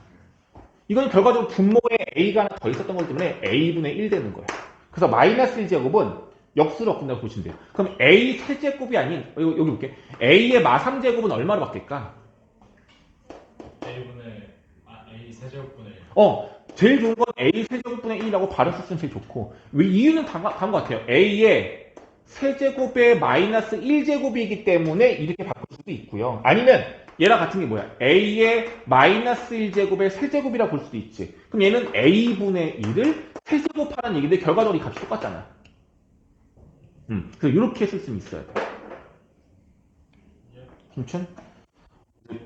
이건 결과적으로 분모에 a가 하나 더 있었던 거기 때문에 a분의 1 되는 거야. 그래서 마이너스 1제곱은 역수로 바꾼다고 보시면 돼요. 그럼 a 세제곱이 아닌 여기 볼게. a의 마 3제곱은 얼마로 바뀔까? A 세제곱분의 1. 제일 좋은 건 a 세제곱분의 1이라고 바로 썼으면 제일 좋고 왜 이유는 다른 것 같아요. a의 세제곱의 마이너스 1제곱이기 때문에 이렇게 바꿀 수도 있고요. 아니면 얘랑 같은 게 뭐야? a의 마이너스 1제곱의 세제곱이라고 볼 수도 있지. 그럼 얘는 a분의 1을 세제곱하는 얘기인데 결과적으로 이 값이 똑같잖아. 그래서 이렇게 쓸 수는 있어요. 김춘?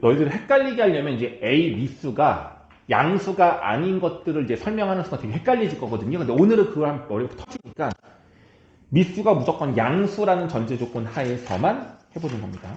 너희들 헷갈리게 하려면 이제 a 미수가 양수가 아닌 것들을 이제 설명하는 순간 되게 헷갈리질 거거든요. 근데 오늘은 그걸 하면 머리가 터지니까 미수가 무조건 양수라는 전제 조건 하에서만 해보는 겁니다.